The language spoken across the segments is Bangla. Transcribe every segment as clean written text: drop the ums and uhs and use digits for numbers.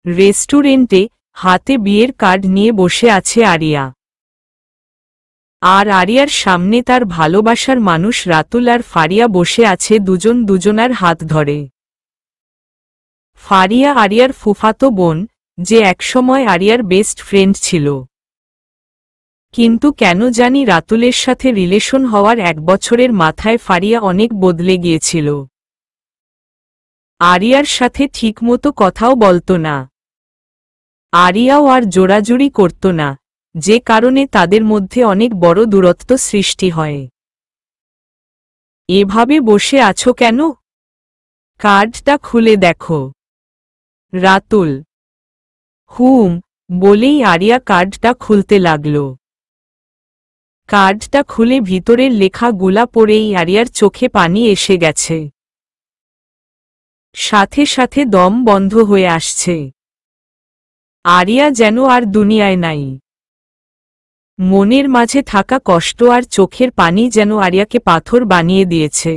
রেস্টুরেন্টে হাতে বিয়ের কার্ড নিয়ে বসে আছে আরিয়া। আর আরিয়ার সামনে তার ভালোবাসার মানুষ রাতুল আর ফারিয়া বসে আছে দুজন দুজনার হাত ধরে। ফারিয়া আরিয়ার ফুফাতো বোন, যে একসময় আরিয়ার বেস্ট ফ্রেন্ড ছিল। কিন্তু কেন জানি রাতুলের সাথে রিলেশন হওয়ার 1 বছরের মাথায় ফারিয়া অনেক বদলে গিয়েছিল। আরিয়ার সাথে ঠিকমতো কথাও বলতো না। আরিয়াও আর জোড়াজুড়ি করত না, যে কারণে তাদের মধ্যে অনেক বড় দূরত্ব সৃষ্টি হয়। এভাবে বসে আছো কেন? কার্ডটা খুলে দেখো। রাতুল বলেই আরিয়া কার্ডটা খুলতে লাগল। কার্ডটা খুলে ভিতরের লেখাগুলা পড়েই আরিয়ার চোখে পানি এসে গেছে। সাথে সাথে দম বন্ধ হয়ে আসছে। আরিয়া যেন আর দুনিয়ায় নাই। মনের মাঝে থাকা কষ্ট আর চোখের পানি যেন আরিয়াকে পাথর বানিয়ে দিয়েছে।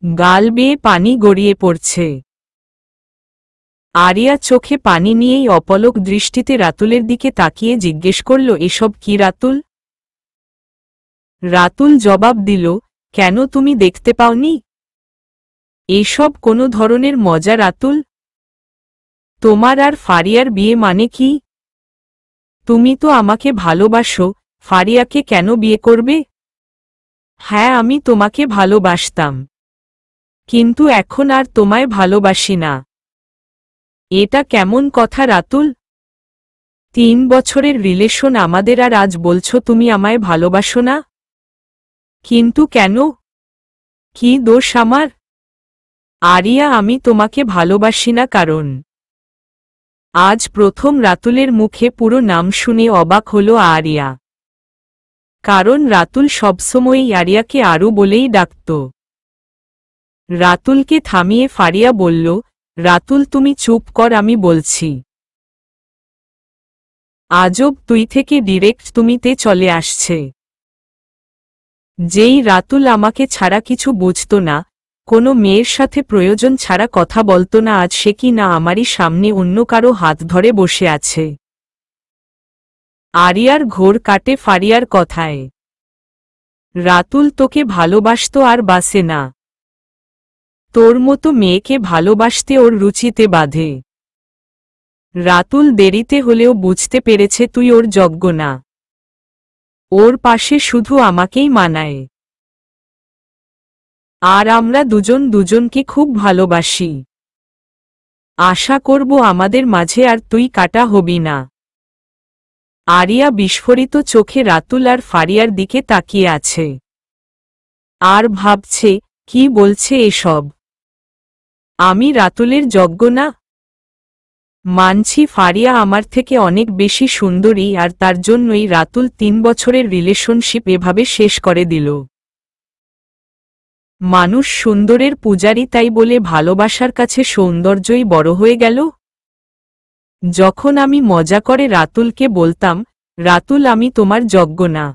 গাল বেয়ে পানি গড়িয়ে পড়ছে। আরিয়া চোখে পানি নিয়েই অপলক দৃষ্টিতে রাতুলের দিকে তাকিয়ে জিজ্ঞেস করল, এসব কি রাতুল? রাতুল জবাব দিল, কেন তুমি দেখতে পাওনি? এসব কোনো ধরনের মজা রাতুল? তোমার আর ফারিয়ার বিয়ে মানে কি? তুমি তো আমাকে ভালোবাসো, ফারিয়াকে কেন বিয়ে করবে? হ্যাঁ, আমি তোমাকে ভালোবাসতাম, কিন্তু এখন আর তোমায় ভালোবাসি না। এটা কেমন কথা রাতুল? 3 বছরের রিলেশন আমাদের, আর আজ বলছো তুমি আমায় ভালোবাসো না? কিন্তু কেন? কি দোষ আমার? আরিয়া, আমি তোমাকে ভালোবাসি না কারণ। আজ প্রথম রাতুলের মুখে পুরো নাম শুনে অবাক হল আরিয়া। কারণ রাতুল সবসময়ই আরিয়াকে আরু বলেই ডাকত। রাতুলকে থামিয়ে ফারিয়া বলল, রাতুল তুমি চুপ কর, আমি বলছি। আজব, তুই থেকে ডিরেক্ট তুমিতে চলে আসছে। যেই রাতুল আমাকে ছাড়া কিছু বুঝত না, কোনো মেয়ের সাথে প্রয়োজন ছাড়া কথা বলতো না, আজ সে কি না আমারই সামনে অন্য কারো হাত ধরে বসে আছে। আরিয়ার ঘোর কাটে ফারিয়ার কথায়। রাতুল তোকে ভালোবাসতো আর বাসে না। তোর মতো মেয়েকে ভালোবাসতে ওর রুচিতে বাধে। রাতুল দেরিতে হলেও বুঝতে পেরেছে তুই ওর যোগ্য না। ওর পাশে শুধু আমাকেই মানায়। আর আমরা দুজন দুজনকে খুব ভালোবাসি। আশা করব আমাদের মাঝে আর তুই কাটা হবি না। আরিয়া বিস্ফোরিত চোখে রাতুল আর ফারিয়ার দিকে তাকিয়ে আছে। আর ভাবছে, কি বলছে এসব? আমি রাতুলের যোগ্য না? মানছি ফারিয়া আমার থেকে অনেক বেশি সুন্দরী, আর তার জন্যই রাতুল 3 বছরের রিলেশনশিপ এভাবে শেষ করে দিল। মানুষ সুন্দরের পূজারী, তাই বলে ভালোবাসার কাছে সৌন্দর্যই বড় হয়ে গেল? যখন আমি মজা করে রাতুলকে বলতাম, রাতুল আমি তোমার যোগ্য না,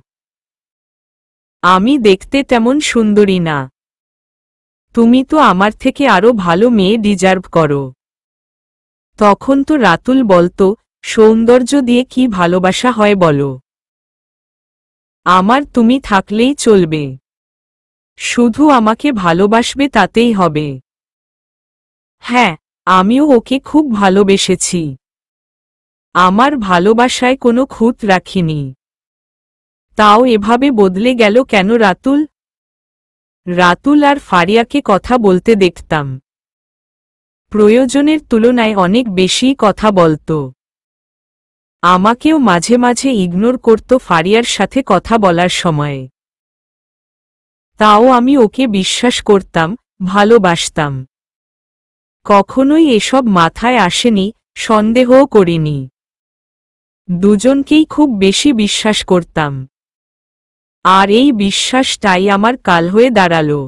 আমি দেখতে তেমন সুন্দরী না, তুমি তো আমার থেকে আরো ভালো মেয়ে ডিজার্ভ করো, তখন তো রাতুল বলতো, সৌন্দর্য দিয়ে কি ভালোবাসা হয় বলো? আমার তুমি থাকলেই চলবে, শুধু আমাকে ভালোবাসবে তাতেই হবে। হ্যাঁ, আমিও ওকে খুব ভালোবেসেছি। আমার ভালোবাসায় কোনো খুঁত রাখিনি। তাও এভাবে বদলে গেল কেন রাতুল? রাতুল আর ফারিয়াকে কথা বলতে দেখতাম। প্রয়োজনের তুলনায় অনেক বেশি কথা বলতো। আমাকেও মাঝে মাঝে ইগনোর করত ফারিয়ার সাথে কথা বলার সময়। তাও আমি ওকে বিশ্বাস করতাম, ভালোবাসতাম। কখনোই এসব মাথায় আসেনি, সন্দেহও করিনি। দুজনকেই খুব বেশি বিশ্বাস করতাম। আর এই বিশ্বাসটাই আমার কাল হয়ে দাঁড়ালো।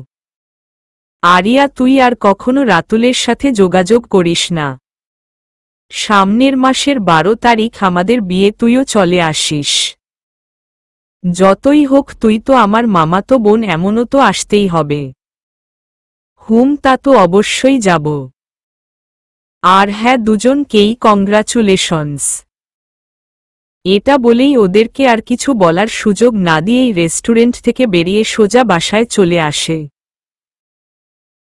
আরিয়া, তুই আর কখনো রাতুলের সাথে যোগাযোগ করিস না। সামনের মাসের 12 তারিখ আমাদের বিয়ে, তুইও চলে আসিস। যতই হোক তুই তো আমার মামাতো বোন, এমনও তো আসতেই হবে। তা তো অবশ্যই যাব। আর হ্যাঁ, দুজনকেই কংগ্রাচুলেশনস। এটা বলেই ওদেরকে আর কিছু বলার সুযোগ না দিয়েই রেস্টুরেন্ট থেকে বেরিয়ে সোজা বাসায় চলে আসে।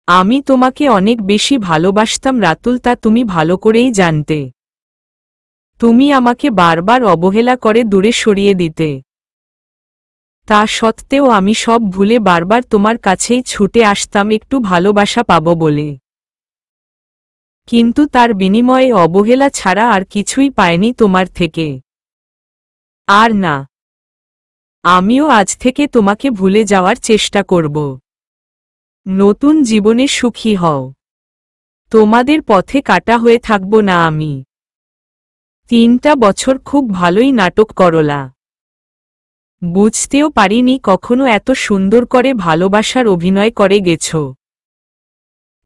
আমি তোমাকে অনেক বেশি ভালোবাসতাম রাতুল, তা তুমি ভালো করেই জানতে। তুমি আমাকে বারবার অবহেলা করে দূরে সরিয়ে দিতে। তা সত্ত্বেও আমি সব ভুলে বারবার তোমার কাছেই ছুটে আসতাম একটু ভালোবাসা পাবো বলে। কিন্তু তার বিনিময়ে অবহেলা ছাড়া আর কিছুই পাইনি তোমার থেকে। আর না, আমিও আজ থেকে তোমাকে ভুলে যাওয়ার চেষ্টা করব। নতুন জীবনে সুখী হও। তোমাদের পথে কাটা হয়ে থাকব না আমি। 3টা বছর খুব ভালোই নাটক করলা। বুঝতেও পারিনি কখনো এত সুন্দর করে ভালোবাসার অভিনয় করে গেছ।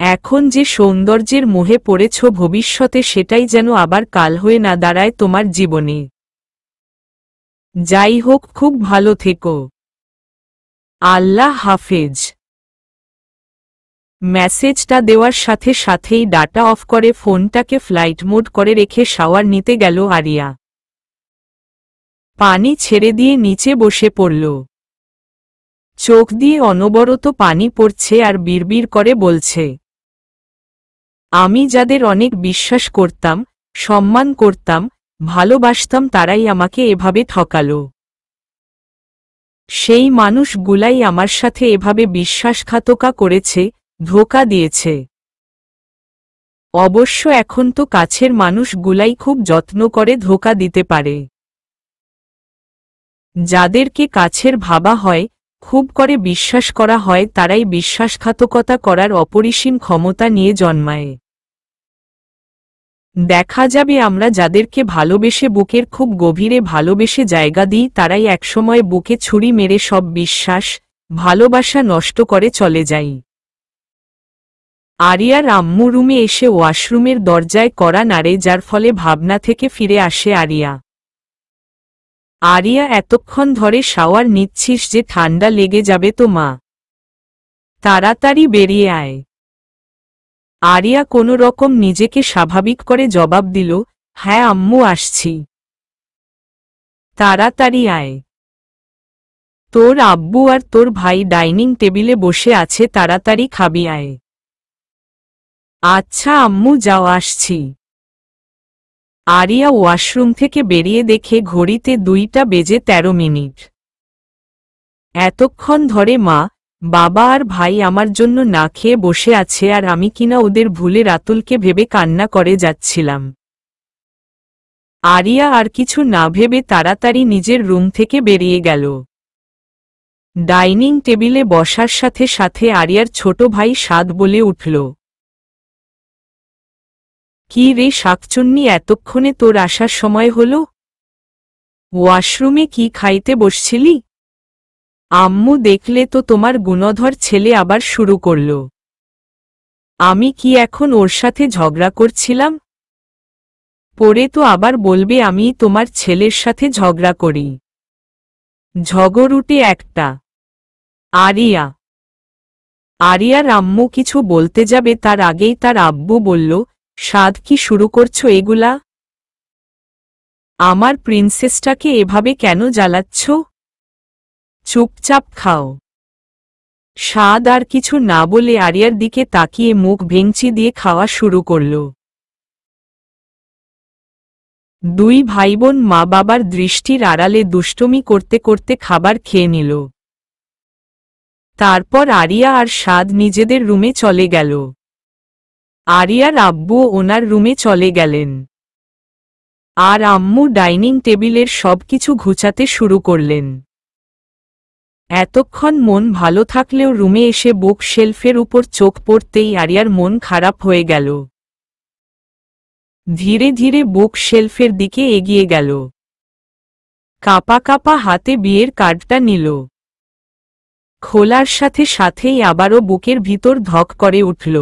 এখন যে সৌন্দর্যের মোহে পড়েছ, ভবিষ্যতে সেটাই যেন আবার কাল হয়ে না দাঁড়ায় তোমার জীবনে। যাই হোক, খুব ভালো থেকো। আল্লাহ হাফেজ। মেসেজটা দেওয়ার সাথে সাথেই ডাটা অফ করে ফোনটাকে ফ্লাইট মোড করে রেখে শাওয়ার নিতে গেল আরিয়া। পানি ছেড়ে দিয়ে নিচে বসে পড়ল। চোখ দিয়ে অনবরত পানি পড়ছে আর বিড়বিড় করে বলছে, আমি যাদের অনেক বিশ্বাস করতাম, সম্মান করতাম, ভালোবাসতাম, তারাই আমাকে এভাবে ঠকালো। সেই মানুষগুলাই আমার সাথে এভাবে বিশ্বাসঘাতকতা করেছে, ধোঁকা দিয়েছে। অবশ্য এখন তো কাছের মানুষগুলাই খুব যত্ন করে ধোঁকা দিতে পারে। যাদেরকে কাছের ভাবা হয়, খুব করে বিশ্বাস করা হয়, তারাই বিশ্বাসঘাতকতা করার অপরিসীম ক্ষমতা নিয়ে জন্মায়। দেখা যাবে আমরা যাদেরকে ভালোবেসে বুকের খুব গভীরে ভালোবেসে জায়গা দিই, তারাই একসময় বুকে ছুরি মেরে সব বিশ্বাস, ভালোবাসা নষ্ট করে চলে যাই। আরিয়ার আম্মু রুমে এসে ওয়াশরুমের দরজায় কড়া নাড়ে, যার ফলে ভাবনা থেকে ফিরে আসে আরিয়া। আরিয়া, এতক্ষণ ধরে শাওয়ার নিচ্ছিস যে, ঠান্ডা লেগে যাবে তো মা। তাড়াতাড়ি বেরিয়ে আয়। আরিয়া কোনো রকম নিজেকে স্বাভাবিক করে জবাব দিল, হ্যাঁ আম্মু, আসছি। তাড়াতাড়ি আয়। তোর আব্বু আর তোর ভাই ডাইনিং টেবিলে বসে আছে, তাড়াতাড়ি খাবি আয়। আচ্ছা আম্মু, যাও, আসছি। আরিয়া ওয়াশরুম থেকে বেরিয়ে দেখে ঘড়িতে 2টা বেজে 13 মিনিট। এতক্ষণ ধরে মা, বাবা আর ভাই আমার জন্য না খেয়ে বসে আছে, আর আমি কিনা ওদের ভুলে রাতুলকে ভেবে কান্না করে যাচ্ছিলাম। আরিয়া আর কিছু না ভেবে তাড়াতাড়ি নিজের রুম থেকে বেরিয়ে গেল। ডাইনিং টেবিলে বসার সাথে সাথে আরিয়ার ছোট ভাই সাদ বলে উঠল, কি রে শাকচুন্নি, এতক্ষণে তোর আসার সময় হলো? ওয়াশরুমে কি খাইতে বসছিলি? আম্মু দেখলে তো তোমার গুণধর ছেলে আবার শুরু করল। আমি কি এখন ওর সাথে ঝগড়া করছিলাম? পরে তো আবার বলবে আমি তোমার ছেলের সাথে ঝগড়া করি। ঝগড়ুটে একটা। আরিয়ার আম্মু কিছু বলতে যাবে তার আগেই তার আব্বু বলল, সাদ, কি শুরু করছো এগুলা? আমার প্রিন্সেসটাকে এভাবে কেন জ্বালাচ্ছ? চুপচাপ খাও। সাদ আর কিছু না বলে আরিয়ার দিকে তাকিয়ে মুখ ভেঙচি দিয়ে খাওয়া শুরু করল। 2 ভাইবোন মা বাবার দৃষ্টির আড়ালে দুষ্টুমি করতে করতে খাবার খেয়ে নিল। তারপর আরিয়া আর সাদ নিজেদের রুমে চলে গেল। আরিয়ার আব্বু ওনার রুমে চলে গেলেন। আর আম্মু ডাইনিং টেবিলের সবকিছু গুছাতে শুরু করলেন। এতক্ষণ মন ভালো থাকলেও রুমে এসে বুক শেলফের উপর চোখ পড়তেই আরিয়ার মন খারাপ হয়ে গেল। ধীরে ধীরে বুক শেলফের দিকে এগিয়ে গেল। কাঁপা কাঁপা হাতে বিয়ের কার্ডটা নিল। খোলার সাথে সাথেই আবারও বুকের ভিতর ধক করে উঠল।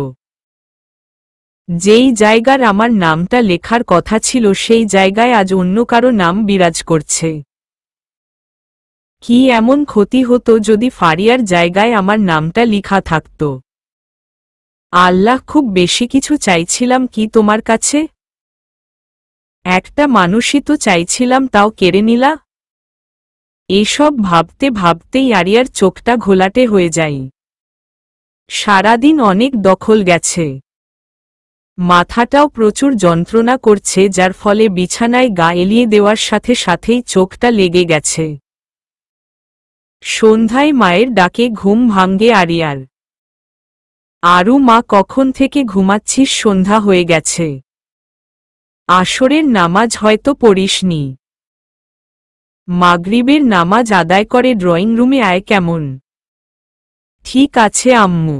যেই জায়গার আমার নামটা লেখার কথা ছিল, সেই জায়গায় আজ অন্য কারো নাম বিরাজ করছে। কি এমন ক্ষতি হতো যদি ফারিয়ার জায়গায় আমার নামটা লিখা থাকত? আল্লাহ, খুব বেশি কিছু চাইছিলাম কি তোমার কাছে? একটা মানুষই তো চাইছিলাম, তাও কেড়ে নিলা। এসব ভাবতে ভাবতেই আরিয়ার চোখটা ঘোলাটে হয়ে যায়। সারাদিন অনেক দখল গেছে, মাথাটাও প্রচুর যন্ত্রণা করছে, যার ফলে বিছানায় গা এলিয়ে দেওয়ার সাথে সাথেই চোখটা লেগে গেছে। সন্ধ্যায় মায়ের ডাকে ঘুম ভাঙ্গে আরিয়ার। আরু, মা, কখন থেকে ঘুমাচ্ছিস? সন্ধ্যা হয়ে গেছে, আসরের নামাজ হয়তো পড়িসনি। মাগরিবের নামাজ আদায় করে ড্রয়িং রুমে আয়। কেমন? ঠিক আছে আম্মু।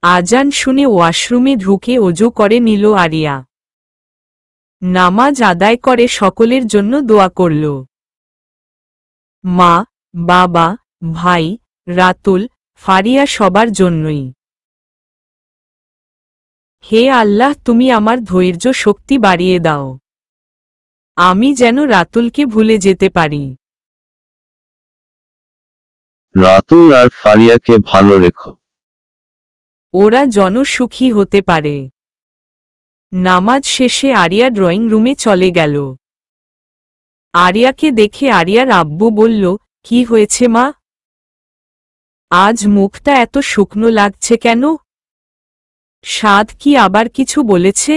আজান শুনে ওয়াশরুমে ঢুকে ওযু করে নিল আরিয়া। নামাজ আদায় করে সকলের জন্য দোয়া করল। মা, বাবা, ভাই, রাতুল, ফারিয়া, সবার জন্যই। হে আল্লাহ, তুমি আমার ধৈর্য শক্তি বাড়িয়ে দাও, আমি যেন রাতুলকে ভুলে যেতে পারি। রাতুল আর ফারিয়াকে ভালো রেখো। ওরা যেন সুখী হতে পারে। নামাজ শেষে আরিয়া ড্রয়িং রুমে চলে গেল। আরিয়াকে দেখে আরিয়ার আব্বু বলল, কি হয়েছে মা? আজ মুখটা এত শুকনো লাগছে কেন? সাদ কি আবার কিছু বলেছে?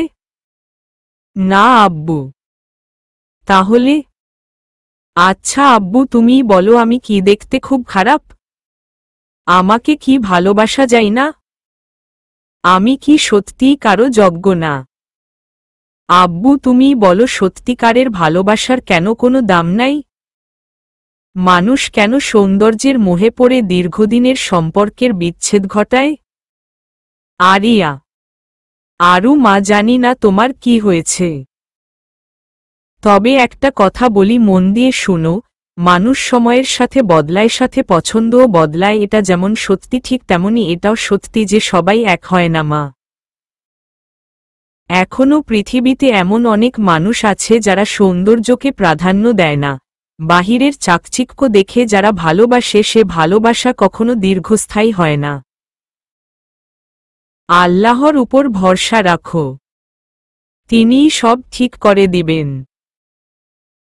না আব্বু। তাহলে? আচ্ছা আব্বু, তুমিই বলো, আমি কি দেখতে খুব খারাপ? আমাকে কি ভালোবাসা যায় না? আমি কি সত্যিই কারো যোগ্য না? আব্বু, তুমিই বলো, সত্যিকারের ভালোবাসার কেন কোনো দাম নাই? মানুষ কেন সৌন্দর্যের মোহে পড়ে দীর্ঘদিনের সম্পর্কের বিচ্ছেদ ঘটায়? আরিয়া, আরু, মা, জানি না তোমার কি হয়েছে, তবে একটা কথা বলি, মন দিয়ে শুনো, মানুষ সময়ের সাথে বদলায়, সাথে পছন্দও বদলায়। এটা যেমন সত্যি, ঠিক তেমনি এটাও সত্যি যে সবাই এক হয় না মা। এখনও পৃথিবীতে এমন অনেক মানুষ আছে যারা সৌন্দর্যকে প্রাধান্য দেয় না, বাহিরের চাকচিক্য দেখে যারা ভালোবাসে, সে ভালোবাসা কখনো দীর্ঘস্থায়ী হয় না। আল্লাহর উপর ভরসা রাখো, তিনিই সব ঠিক করে দিবেন।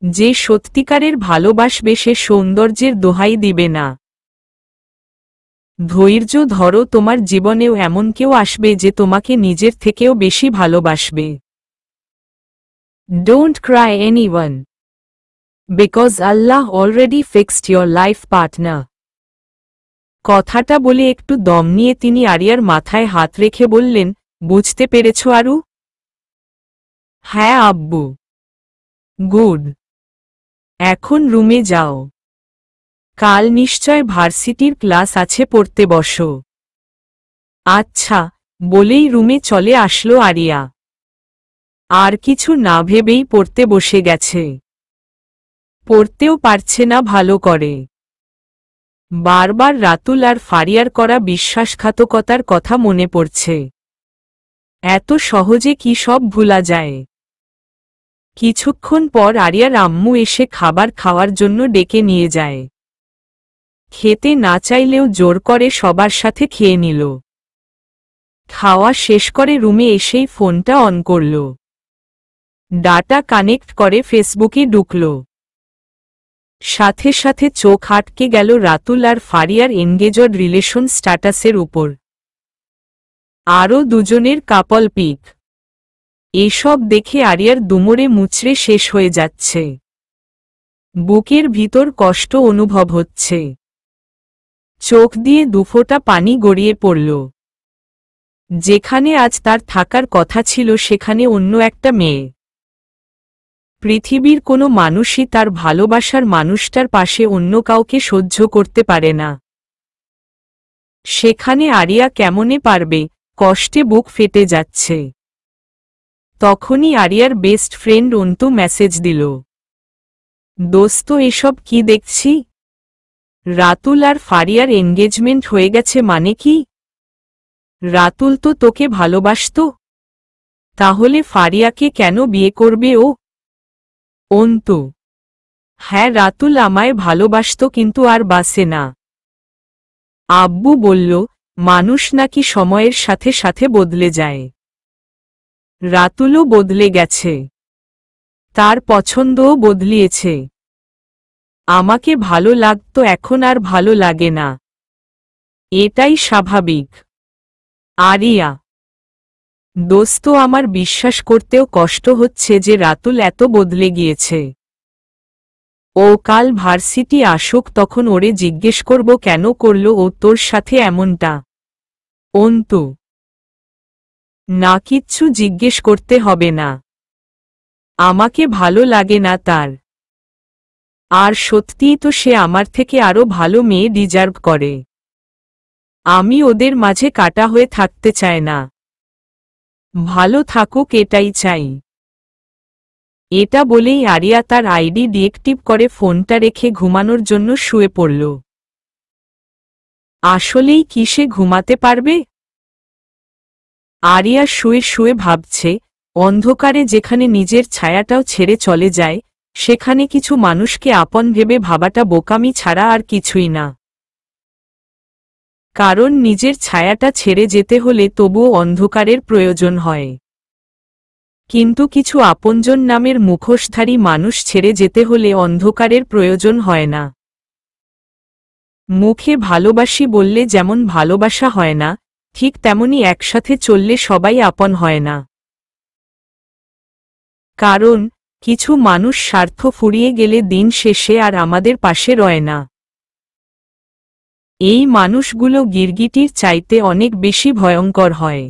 যে সত্যিকারের ভালোবাসবে সে সৌন্দর্যের দোহাই দিবে না। ধৈর্য ধরো, তোমার জীবনেও এমন কেউ আসবে যে তোমাকে নিজের থেকেও বেশি ভালোবাসবে। Don't Cry anyone, because Allah already fixed your life partner. কথাটা বলে একটু দম নিয়ে তিনি আরিয়ার মাথায় হাত রেখে বললেন, বুঝতে পেরেছ আরু? হ্যাঁ আব্বু। গুড, এখন রুমে যাও, কাল নিশ্চয় ভার্সিটির ক্লাস আছে, পড়তে বসো। আচ্ছা, বলেই রুমে চলে আসলো আরিয়া। আর কিছু না ভেবেই পড়তে বসে গেছে। পড়তেও পারছে না ভালো করে। বারবার রাতুল আর ফারিয়ার করা বিশ্বাসঘাতকতার কথা মনে পড়ছে। এত সহজে কি সব ভুলা যায়? কিছুক্ষণ পর আরিয়ার আম্মু এসে খাবার খাওয়ার জন্য ডেকে নিয়ে যায়। খেতে না চাইলেও জোর করে সবার সাথে খেয়ে নিল। খাওয়া শেষ করে রুমে এসেই ফোনটা অন করল, ডাটা কানেক্ট করে ফেসবুকে ঢুকল। সাথে সাথে চোখ আটকে গেল রাতুল আর ফারিয়ার এনগেজড রিলেশন স্ট্যাটাসের উপর। আরও দুজনের কাপল পিক। এসব দেখে আরিয়ার দুমড়ে মুচড়ে শেষ হয়ে যাচ্ছে। বুকের ভিতর কষ্ট অনুভব হচ্ছে। চোখ দিয়ে দুফোঁটা পানি গড়িয়ে পড়ল। যেখানে আজ তার থাকার কথা ছিল সেখানে অন্য একটা মেয়ে। পৃথিবীর কোনো মানুষই তার ভালোবাসার মানুষটার পাশে অন্য কাউকে সহ্য করতে পারে না। সেখানে আরিয়া কেমনে পারবে? কষ্টে বুক ফেটে যাচ্ছে। তখনই আরিয়ার বেস্ট ফ্রেন্ড অন্তু মেসেজ দিল, দোস্ত, এসব কি দেখছি? রাতুল আর ফারিয়ার এনগেজমেন্ট হয়ে গেছে মানে কি? রাতুল তো তোকে ভালোবাসত, তাহলে ফারিয়াকে কেন বিয়ে করবে ও? অন্তু: হ্যাঁ, রাতুল আমায় ভালোবাসত, কিন্তু আর বাসে না। আব্বু বলল, মানুষ নাকি সময়ের সাথে সাথে বদলে যায়। রাতুলও বদলে গেছে, তার পছন্দও বদলিয়েছে। আমাকে ভালো লাগতো, এখন আর ভালো লাগে না। এটাই স্বাভাবিক। আরিয়া: দোস্ত, আমার বিশ্বাস করতেও কষ্ট হচ্ছে যে রাতুল এত বদলে গিয়েছে। ও কাল ভার্সিটি আসুক, তখন ওরে জিজ্ঞেস করব কেন করলো ও তোর সাথে এমনটা। অন্তু: না, কিচ্ছু জিজ্ঞেস করতে হবে না। আমাকে ভালো লাগে না তার। আর সত্যিই তো সে আমার থেকে আরো ভালো মেয়ে ডিজার্ভ করে। আমি ওদের মাঝে কাটা হয়ে থাকতে চাই না। ভালো থাকুক, এটাই চাই। এটা বলেই আরিয়া তার আইডি ডিএক্টিভ করে ফোনটা রেখে ঘুমানোর জন্য শুয়ে পড়ল। আসলেই কি সে ঘুমাতে পারবে? আরিয়া শুয়ে শুয়ে ভাবছে, অন্ধকারে যেখানে নিজের ছায়াটাও ছেড়ে চলে যায়, সেখানে কিছু মানুষকে আপন ভেবে ভাবাটা বোকামি ছাড়া আর কিছুই না। কারণ নিজের ছায়াটা ছেড়ে যেতে হলে তবুও অন্ধকারের প্রয়োজন হয়। কিন্তু কিছু আপনজন নামের মুখোশধারী মানুষ ছেড়ে যেতে হলে অন্ধকারের প্রয়োজন হয় না। মুখে ভালোবাসি বললে যেমন ভালোবাসা হয় না, ঠিক তেমনি একসাথে চললে সবাই আপন হয় না। কারণ কিছু মানুষ স্বার্থ ফুরিয়ে গেলে দিন শেষে আর আমাদের পাশে রয় না। এই মানুষগুলো গিরগিটির চাইতে অনেক বেশি ভয়ঙ্কর হয়।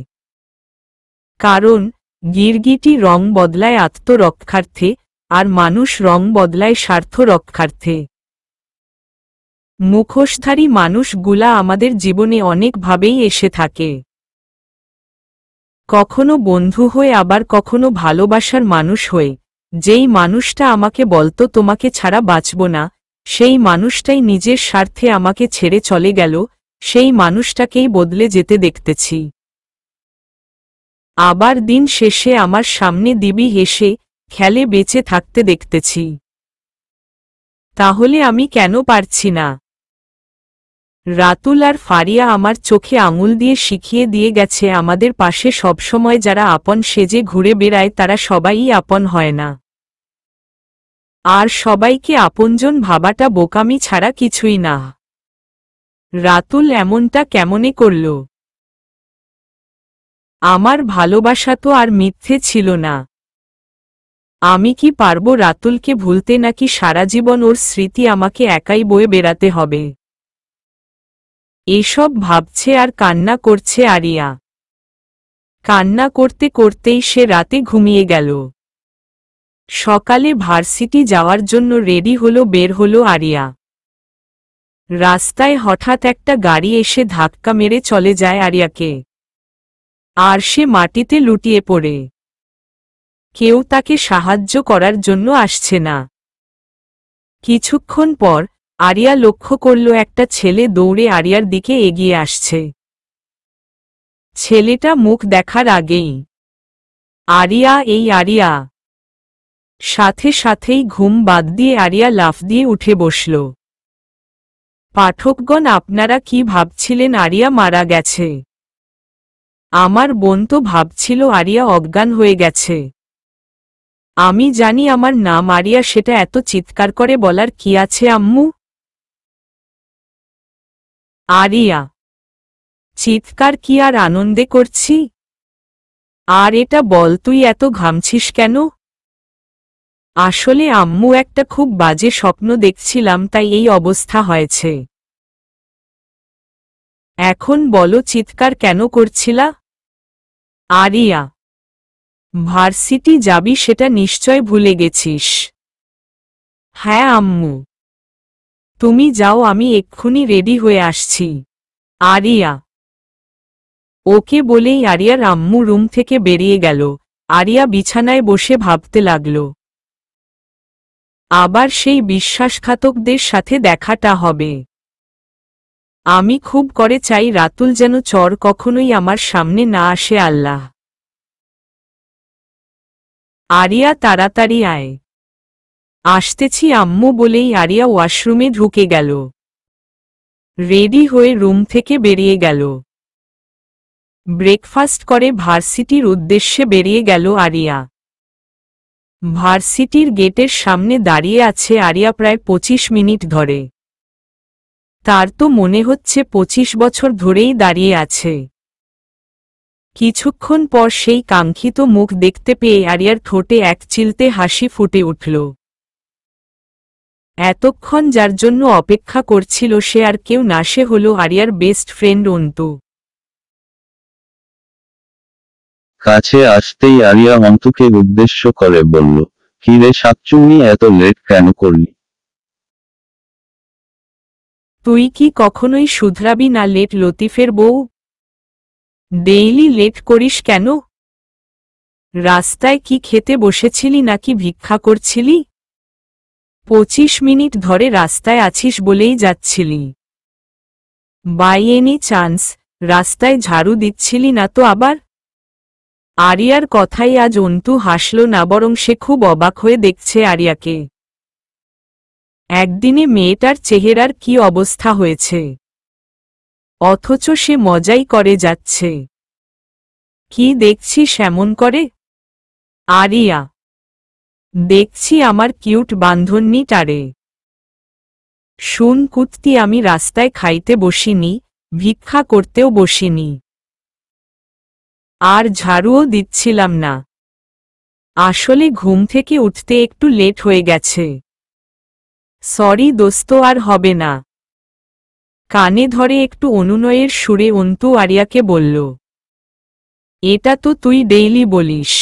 কারণ গিরগিটি রং বদলায় আত্মরক্ষার্থে, আর মানুষ রং বদলায় স্বার্থ রক্ষার্থে। মুখোশধারী মানুষগুলা আমাদের জীবনে অনেকভাবেই এসে থাকে। কখনো বন্ধু হয়ে, আবার কখনো ভালোবাসার মানুষ হয়ে। যেই মানুষটা আমাকে বলতো তোমাকে ছাড়া বাঁচব না, সেই মানুষটাই নিজের স্বার্থে আমাকে ছেড়ে চলে গেল, সেই মানুষটাকেই বদলে যেতে দেখতেছি। আবার দিন শেষে আমার সামনে দিব্যি হেসে খেলে বেঁচে থাকতে দেখতেছি। তাহলে আমি কেন পারছি না? রাতুল আর ফারিয়া আমার চোখে আঙুল দিয়ে শিখিয়ে দিয়ে গেছে, আমাদের পাশে সবসময় যারা আপন সেজে ঘুরে বেড়ায় তারা সবাইই আপন হয় না। আর সবাইকে আপনজন ভাবাটা বোকামি ছাড়া কিছুই না। রাতুল এমনটা কেমনে করল? আমার ভালোবাসা তো আর মিথ্যে ছিল না। আমি কি পারবো রাতুলকে ভুলতে, নাকি সারা জীবন ওর স্মৃতি আমাকে একাই বয়ে বেড়াতে হবে? এসব ভাবছে আর কান্না করছে আরিয়া। কান্না করতে করতেই সে রাতে ঘুমিয়ে গেল। সকালে ভার্সিটি যাওয়ার জন্য রেডি হলো, বের হলো আরিয়া। রাস্তায় হঠাৎ একটা গাড়ি এসে ধাক্কা মেরে চলে যায় আরিয়াকে। আর সে মাটিতে লুটিয়ে পড়ে। কেউ তাকে সাহায্য করার জন্য আসছে না। কিছুক্ষণ পর আরিয়া লক্ষ্য করল একটা ছেলে দৌড়ে আরিয়ার দিকে এগিয়ে আসছে। ছেলেটা মুখ দেখার আগেই আরিয়া, এই আরিয়া! সাথে সাথেই ঘুম বাদ দিয়ে আরিয়া লাফ দিয়ে উঠে বসল। পাঠকগণ, আপনারা কি ভাবছিলেন আরিয়া মারা গেছে? আমার বোন তো ভাবছিল আরিয়া অজ্ঞান হয়ে গেছে। আমি জানি আমার নাম আরিয়া, সেটা এত চিৎকার করে বলার কি আছে আম্মু? আরিয়া: চিৎকার কি আর আনন্দে করছি? আর এটা বল, তুই এত ঘামছিস কেন? আসলে আম্মু, একটা খুব বাজে স্বপ্ন দেখছিলাম, তাই এই অবস্থা হয়েছে। এখন বলো, চিৎকার কেন করছিলা? আরিয়া: ভার্সিটি যাবি সেটা নিশ্চয় ভুলে গেছিস। হ্যাঁ আম্মু। তুমি যাও, আমি এক্ষুনি রেডি হয়ে আসছি। আরিয়া: ওকে বলেই আরিয়ার আম্মু রুম থেকে বেরিয়ে গেল। আরিয়া বিছানায় বসে ভাবতে লাগল, আবার সেই বিশ্বাসঘাতকদের সাথে দেখাটা হবে। আমি খুব করে চাই রাতুল যেন চর কখনোই আমার সামনে না আসে। আল্লাহ। আরিয়া, তাড়াতাড়ি আয়। আসতেছি আম্মু বলেই আরিয়া ওয়াশরুমে ঢুকে গেল। রেডি হয়ে রুম থেকে বেরিয়ে গেল। ব্রেকফাস্ট করে ভার্সিটির উদ্দেশ্যে বেরিয়ে গেল আরিয়া। ভার্সিটির গেটের সামনে দাঁড়িয়ে আছে আরিয়া প্রায় 25 মিনিট ধরে। তার তো মনে হচ্ছে 25 বছর ধরেই দাঁড়িয়ে আছে। কিছুক্ষণ পর সেই কাঙ্ক্ষিত মুখ দেখতে পেয়ে আরিয়ার ঠোঁটে এক চিলতে হাসি ফুটে উঠল। এতক্ষণ যার জন্য অপেক্ষা করছিল সে আর কেউ না, সে হল আরিয়ার বেস্ট ফ্রেন্ড অন্তু। কাছে আসতেই আরিয়া অন্তুকে উদ্দেশ্য করে বলল, কি রে শাকচুন্নি, এত লেট কেন করলি? তুই কি কখনোই শুধরাবি না লেট লতিফের বউ? ডেইলি লেট করিস কেন? রাস্তায় কি খেতে বসেছিলি নাকি ভিক্ষা করছিলি? 25 মিনিট ধরে রাস্তায় আছিস বলেই যাচ্ছিলি। বাই এনি চান্স রাস্তায় ঝাড়ু দিচ্ছিলি না তো আবার? আরিয়ার কথাই আজ অন্তু হাসল না, বরং সে খুব অবাক হয়ে দেখছে আরিয়াকে। একদিনে মেয়েটার চেহারার কি অবস্থা হয়েছে, অথচ সে মজাই করে যাচ্ছে। কি দেখছিস এমন করে? আরিয়া, দেখছি আমার কিউট বান্ধবীটারে। শুন কুত্তি, আমি রাস্তায় খাইতে বসিনি, ভিক্ষা করতেও বসিনি, আর ঝাড়ুও দিচ্ছিলাম না। আসলে ঘুম থেকে উঠতে একটু লেট হয়ে গেছে। সরি দোস্ত, আর হবে না। কানে ধরে একটু অনুনয়ের সুরে অন্তু আরিয়াকে বলল, এটা তো তুই ডেইলি বলিস।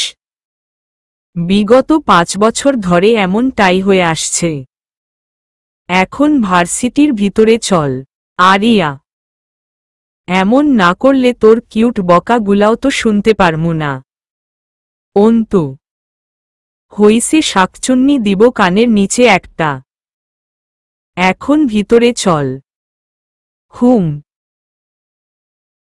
বিগত 5 বছর ধরে এমনটাই হয়ে আসছে। এখন ভার্সিটির ভিতরে চল। আরিয়া, এমন না করলে তোর কিউট বকাগুলাও তো শুনতে পারমু না। অন্তু, হইছে শাকচুন্নি দিব কানের নিচে একটা। এখন ভিতরে চল। হুম।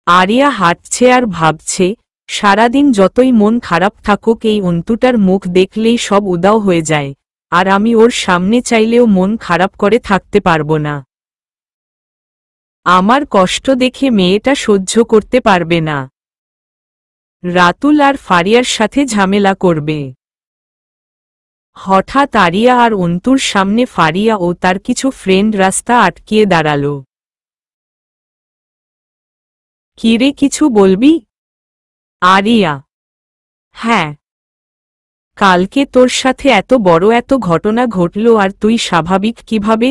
আরিয়া হাঁটছে আর ভাবছে, সারাদিন যতই মন খারাপ থাকুক এই অন্তুটার মুখ দেখলেই সব উদাও হয়ে যায়, আর আমি ওর সামনে চাইলেও মন খারাপ করে থাকতে পারবো না। আমার কষ্ট দেখে মেয়েটা সহ্য করতে পারবে না। রাতুল আর ফারিয়ার সাথে ঝামেলা করবে। হঠাৎ আরিয়া আর অন্তুর সামনে ফারিয়া ও তার কিছু ফ্রেন্ড রাস্তা আটকিয়ে দাঁড়াল। কিরে, কিছু বলবি? আরিয়া, হ্যাঁ। কালকে তোর সাথে এত বড় এত ঘটনা ঘটল আর তুই স্বাভাবিক কিভাবে?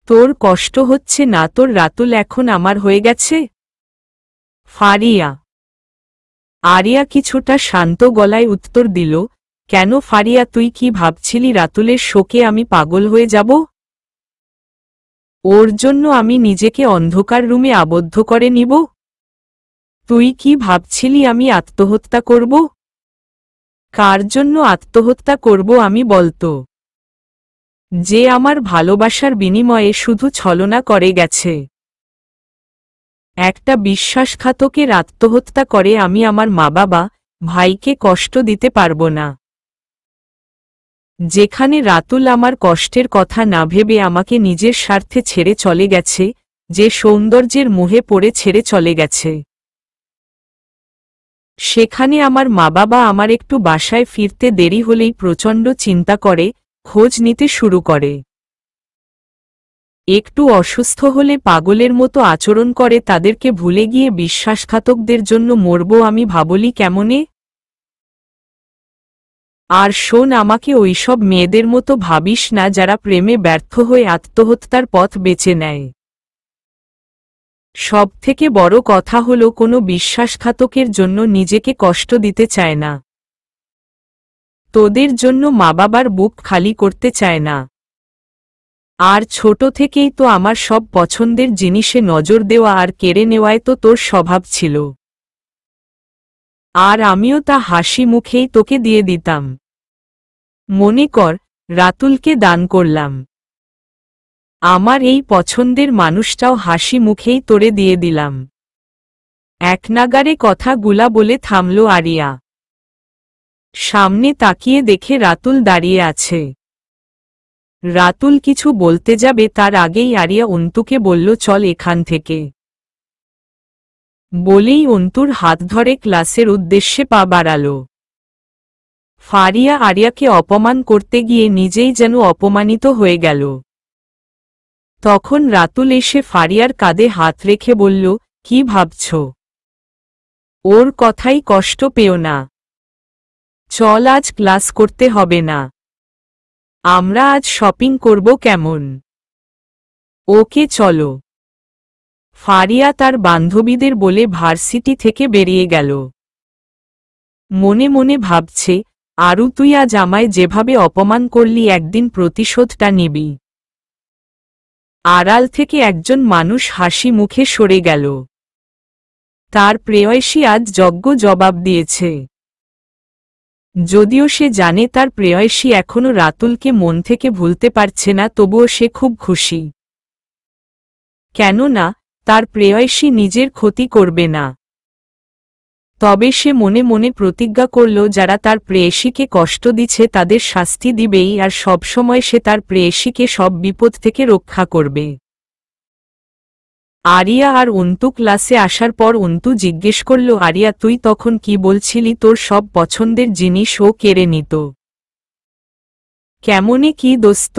তোর কষ্ট হচ্ছে না তোর রাতুল এখন আমার হয়ে গেছে? ফারিয়া। আরিয়া কিছুটা শান্ত গলায় উত্তর দিল, কেন ফারিয়া, তুই কি ভাবছিলি রাতুলের শোকে আমি পাগল হয়ে যাব? ওর জন্য আমি নিজেকে অন্ধকার রুমে আবদ্ধ করে নিব? তুই কি ভাবছিলি আমি আত্মহত্যা করব? কার জন্য আত্মহত্যা করব আমি বলতো? যে আমার ভালোবাসার বিনিময়ে শুধু ছলনা করে গেছে। একটা বিশ্বাসঘাতকের আত্মহত্যা করে আমি আমার মা বাবা, ভাইকে কষ্ট দিতে পারবো না। যেখানে রাতুল আমার কষ্টের কথা না ভেবে আমাকে নিজের স্বার্থে ছেড়ে চলে গেছে, যে সৌন্দর্যের মোহে পড়ে ছেড়ে চলে গেছে, সেখানে আমার মা বাবা আমার একটু বাসায় ফিরতে দেরি হলেই প্রচণ্ড চিন্তা করে, খোঁজ নিতে শুরু করে। একটু অসুস্থ হলে পাগলের মতো আচরণ করে, তাদেরকে ভুলে গিয়ে বিশ্বাসঘাতকদের জন্য মরব আমি ভাবলি কেমনে? আর শোন, আমাকে ওইসব মেয়েদের মতো ভাবিস না যারা প্রেমে ব্যর্থ হয়ে আত্মহত্যার পথ বেছে নেয়। সবথেকে বড় কথা হলো কোনো বিশ্বাসঘাতকের জন্য নিজেকে কষ্ট দিতে চায় না। তোদের জন্য মা বাবার বুক খালি করতে চায় না। আর ছোট থেকেই তো আমার সব পছন্দের জিনিসে নজর দেওয়া আর কেড়ে নেওয়ায় তো তোর স্বভাব ছিল। আর আমিও তা হাসি মুখেই তোকে দিয়ে দিতাম। মনে কর, রাতুলকে দান করলাম। আমার এই পছন্দের মানুষটাও হাসি মুখেই তোরে দিয়ে দিলাম। একনাগাড়ে কথাগুলা বলে থামল আরিয়া। সামনে তাকিয়ে দেখে রাতুল দাঁড়িয়ে আছে। রাতুল কিছু বলতে যাবে তার আগেই আরিয়া অন্তুকে বলল, চল এখান থেকে। বলেই অন্তুর হাত ধরে ক্লাসের উদ্দেশ্যে পা বাড়াল। ফারিয়া আরিয়াকে অপমান করতে গিয়ে নিজেই যেন অপমানিত হয়ে গেল। তখন রাতুল এসে ফারিয়ার কাঁধে হাত রেখে বলল, কি ভাবছ? ওর কথাই কষ্ট পেও না। চল, আজ ক্লাস করতে হবে না। আমরা আজ শপিং করব কেমন? ওকে চলো। ফারিয়া তার বান্ধবীদের বলে ভার্সিটি থেকে বেরিয়ে গেল। মনে মনে ভাবছে, আরু তুই আজ আমায় যেভাবে অপমান করলি একদিন প্রতিশোধটা নিবি। আড়াল থেকে একজন মানুষ হাসি মুখে সরে গেল। তার প্রেয়সী আজ যোগ্য জবাব দিয়েছে। যদিও সে জানে তার প্রেয়সী এখনো রাতুলকে মন থেকে ভুলতে পারছে না, তবুও সে খুব খুশি। কেননা তার প্রেয়সী নিজের ক্ষতি করবে না। তবে সে মনে মনে প্রতিজ্ঞা করল, যারা তার প্রেয়সীকে কষ্ট দিচ্ছে তাদের শাস্তি দিবেই, আর সবসময় সে তার প্রেয়সীকে সব বিপদ থেকে রক্ষা করবে। আরিয়া আর অন্তু ক্লাসে আসার পর অন্তু জিজ্ঞেস করল, আরিয়া তুই তখন কি বলছিলি তোর সব পছন্দের জিনিস ও কেড়ে নিত? কেমনে কি দোস্ত?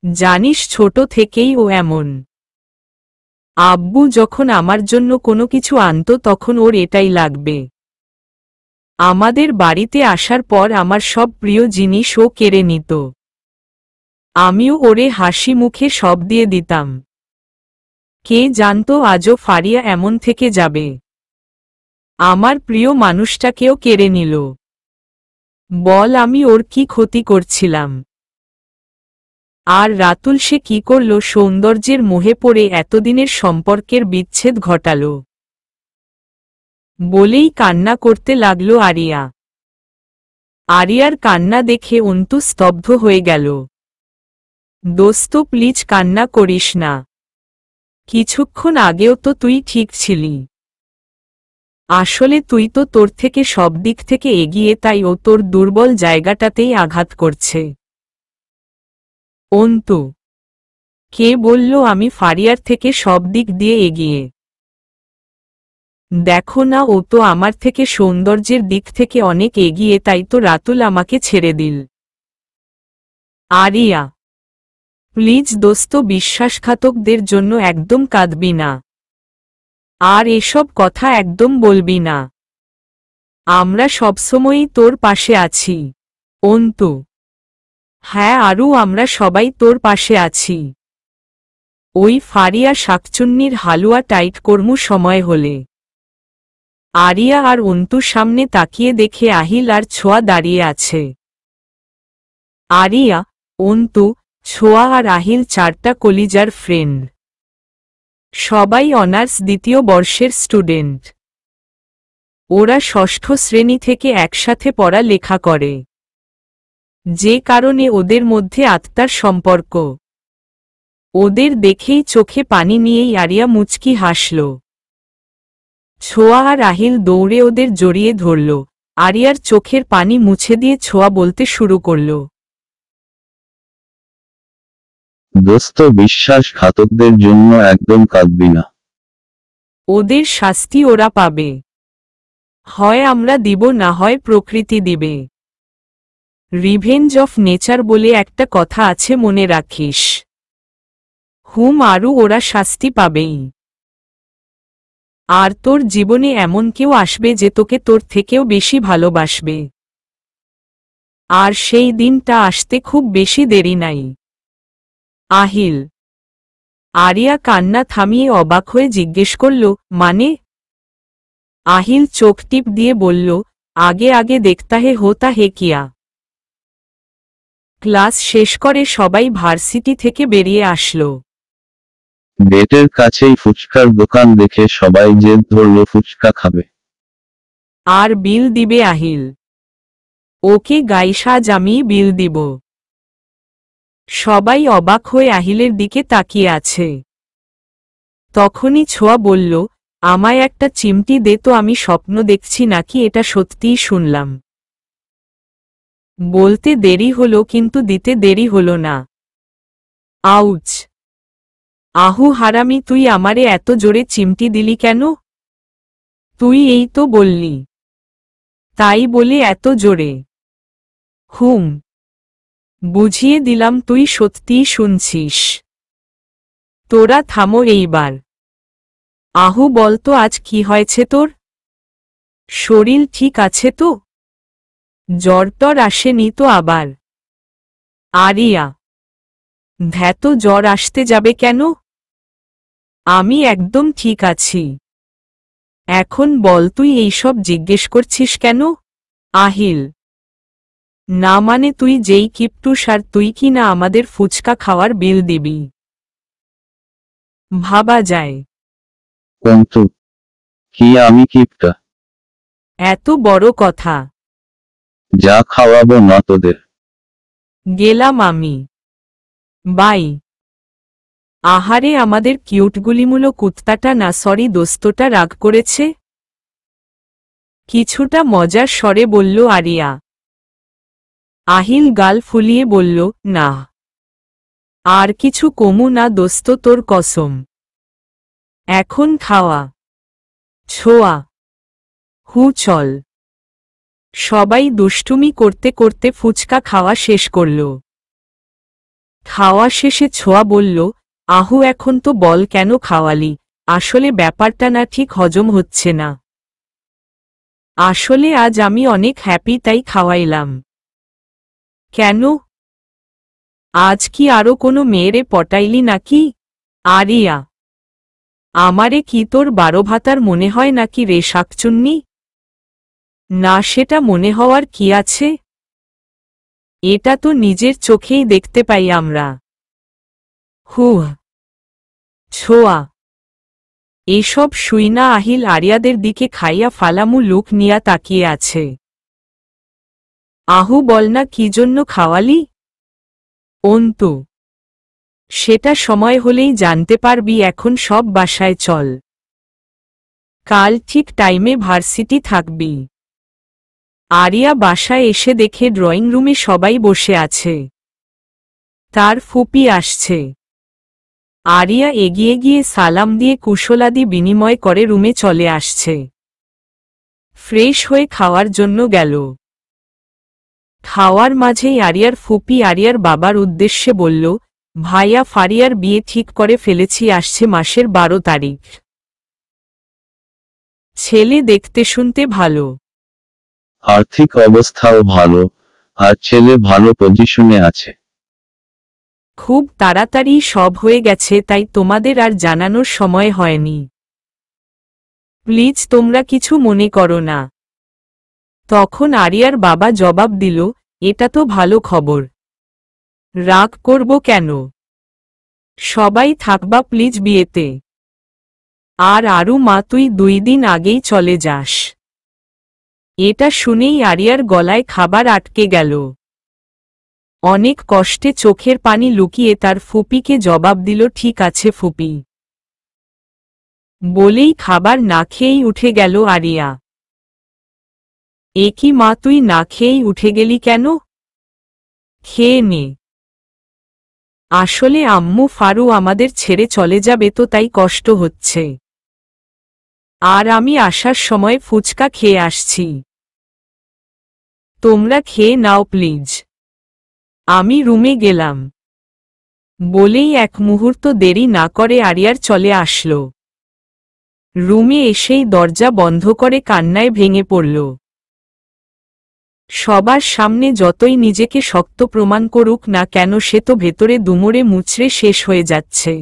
জানিস ছোট থেকেই ও এমন। আব্বু যখন আমার জন্য কোনো কিছু আনতো তখন ওর এটাই লাগবে। আমাদের বাড়িতে আসার পর আমার সব প্রিয় জিনিস ও কেড়ে নিত। আমিও ওরে হাসি মুখে সব দিয়ে দিতাম। কে জানতো আজও ফারিয়া এমন থেকে যাবে। আমার প্রিয় মানুষটাকেও কেড়ে নিল। বল আমি ওর কি ক্ষতি করছিলাম? আর রাতুল সে কি করল? সৌন্দর্যের মোহে পড়ে এতদিনের সম্পর্কের বিচ্ছেদ ঘটাল। বলেই কান্না করতে লাগল আরিয়া। আরিয়ার কান্না দেখে অন্তু স্তব্ধ হয়ে গেল। দোস্ত প্লিজ কান্না করিস না। কিছুক্ষণ আগেও তো তুই ঠিক ছিলি। আসলে তুই তো তোর থেকে সব দিক থেকে এগিয়ে, তাই ও তোর দুর্বল জায়গাটাতেই আঘাত করছে। অন্তু, কে বলল আমি ফারিয়ার থেকে সব দিক দিয়ে এগিয়ে? দেখো না, ও তো আমার থেকে সৌন্দর্যের দিক থেকে অনেক এগিয়ে, তাই তো রাতুল আমাকে ছেড়ে দিল। আরিয়া, প্লিজ দোস্ত, বিশ্বাসঘাতকদের জন্য একদম কাঁদবি না। আর এসব কথা একদম বলবি না। আমরা সবসময়ই তোর পাশে আছি। অন্তু, হ্যাঁ আরু, আমরা সবাই তোর পাশে আছি। ওই ফারিয়া শাকচুন্নির হালুয়া টাইট কর্মু সময় হলে। আরিয়া আর অন্তুর সামনে তাকিয়ে দেখে আহিল আর ছোঁয়া দাঁড়িয়ে আছে। আরিয়া, অন্তু, ছোঁয়া আর আহিল চারটা কলিজার ফ্রেন্ড। সবাই অনার্স দ্বিতীয় বর্ষের স্টুডেন্ট। ওরা ষষ্ঠ শ্রেণী থেকে একসাথে পড়া লেখা করে, যে কারণে ওদের মধ্যে আত্মার সম্পর্ক। ওদের দেখেই চোখে পানি নিয়েই আরিয়া মুচকি হাসল। ছোঁয়া আর আহিল দৌড়ে ওদের জড়িয়ে ধরল। আরিয়ার চোখের পানি মুছে দিয়ে ছোঁয়া বলতে শুরু করল, দোস্ত বিশ্বাসঘাতকদের জন্য একদম কাঁদবি না। ওদের শাস্তি ওরা পাবে। হয় আমরা দিব, না হয় প্রকৃতি দিবে। রিভেঞ্জ অফ নেচার বলে একটা কথা আছে, মনে রাখিস। আরু ওরা শাস্তি পাবেই। আর তোর জীবনে এমন কেউ আসবে যে তোকে তোর থেকেও বেশি ভালোবাসবে। আর সেই দিনটা আসতে খুব বেশি দেরি নাই। আহিল। আরিয়া কান্না থামিয়ে অবাক হয়ে জিজ্ঞেস করল, মানে? আহিল চোখ টিপ দিয়ে বলল, আগে আগে দেখতা হে হোতা হে কিয়া। ক্লাস শেষ করে সবাই ভার্সিটি থেকে বেরিয়ে আসল। গেটের কাছেই ফুচকার দোকান দেখে সবাই জেদ ধরল ফুচকা খাবে। আর বিল দিবে আহিল। ওকে গাইসা জামি বিল দিব। সবাই অবাক হয়ে আহিলের দিকে তাকিয়ে আছে। তখনই ছোঁয়া বলল, আমায় একটা চিমটি দে তো, আমি স্বপ্ন দেখছি নাকি এটা সত্যিই শুনলাম। বলতে দেরি হলো কিন্তু দিতে দেরি হলো না। আউচ! আহু হারামি, তুই আমারে এত জোরে চিমটি দিলি কেন? তুই এই তো বললি, তাই বলে এত জোরে? হুম, বুঝিয়ে দিলাম তুই সত্যিই শুনছিস। তোরা থামো এইবার। আহু বলতো আজ কি হয়েছে তোর? শরীর ঠিক আছে তো? জ্বর টর আসেনি তো আবার? আরিয়া, ধ্যাত জ্বর আসতে যাবে কেন? আমি একদম ঠিক আছি। এখন বল তুই এইসব জিজ্ঞেস করছিস কেন? আহিল, না মানে তুই যেই কিপটুস আর তুই কি না আমাদের ফুচকা খাওয়ার বিল দিবি? ভাবা যায়। অন্তু, কি আমি কিপটা? এত বড় কথা। যা খাওয়াবো না তোদের। গেলাম আমি। বাই। আহারে আমাদের কিউটগুলিমূল কুত্তাটা না, সরি দোস্তটা রাগ করেছে? কিছুটা মজার স্বরে বলল আরিয়া। আহিল গাল ফুলিয়ে বলল, না, আর কিছু কমু না দোস্ত, তোর কসম। এখন খাওয়া। ছোয়া। হু চল। সবাই দুষ্টুমি করতে করতে ফুচকা খাওয়া শেষ করল। খাওয়া শেষে ছোয়া বলল, আহু এখন তো বল কেন খাওয়ালি? আসলে ব্যাপারটা না ঠিক হজম হচ্ছে না। আসলে আজ আমি অনেক হ্যাপি তাই খাওয়াইলাম। কেন? আজ কি আরো কোনো মেয়েরে পটাইলি নাকি? আরিয়া, আমারে কি তোর 12 ভাতার মনে হয় নাকি রে শাকচুন্নি? না, সেটা মনে হওয়ার কি আছে? এটা তো নিজের চোখেই দেখতে পাই আমরা। হুহ। ছোয়া। এসব শুইনা আহিল আরিয়াদের দিকে খাইয়া ফালামু লুক নিয়া তাকিয়ে আছে। আহু বলনা কি জন্য খাওয়ালি? অন্তু, সেটা সময় হলেই জানতে পারবি, এখন সব বাসায় চল। কাল ঠিক টাইমে ভার্সিটি থাকবি। আরিয়া বাসায় এসে দেখে ড্রয়িং রুমে সবাই বসে আছে। তার ফুপি আসছে। আরিয়া এগিয়ে গিয়ে সালাম দিয়ে কুশলাদি বিনিময় করে রুমে চলে আসছে। ফ্রেশ হয়ে খাওয়ার জন্য গেল। খাওয়ার মাঝেই আরিয়ার ফুপি আরিয়ার বাবার উদ্দেশ্যে বলল, ভাইয়া ফারিয়ার বিয়ে ঠিক করে ফেলেছি, আসছে মাসের 12 তারিখ। ছেলে দেখতে শুনতে ভালো। আর্থিক অবস্থাও ভালো, আর ছেলে ভালো পজিশনে আছে। খুব তাড়াতাড়ি সব হয়ে গেছে, তাই তোমাদের আর জানানোর সময় হয়নি। প্লিজ তোমরা কিছু মনে করো না। তখন আরিয়ার বাবা জবাব দিল, এটা তো ভালো খবর। রাগ করব কেন? সবাই থাকবা প্লিজ বিয়েতে। আর আরু মা, তুই 2 দিন আগেই চলে যাস। এটা শুনেই আরিয়ার গলায় খাবার আটকে গেল। অনেক কষ্টে চোখের পানি লুকিয়ে তার ফুপিকে জবাব দিল, ঠিক আছে ফুপি। বলেই খাবার না খেয়েই উঠে গেল আরিয়া। কি মা, তুই না খেয়েই উঠে গেলি কেন? খেয়ে নে। আসলে আম্মু ফারু আমাদের ছেড়ে চলে যাবে তো তাই কষ্ট হচ্ছে। আর আমি আসার সময় ফুচকা খেয়ে আসছি। তোমরা খেয়ে নাও প্লিজ। আমি রুমে গেলাম। বলেই এক মুহূর্ত দেরি না করে আরিয়ার চলে আসল। রুমে এসেই দরজা বন্ধ করে কান্নায় ভেঙে পড়ল। সবার সামনে যতই নিজেকে শক্ত প্রমাণ করুক না কেন, সে তো ভেতরে দুমড়ে মুচড়ে শেষ হয়ে যাচ্ছে।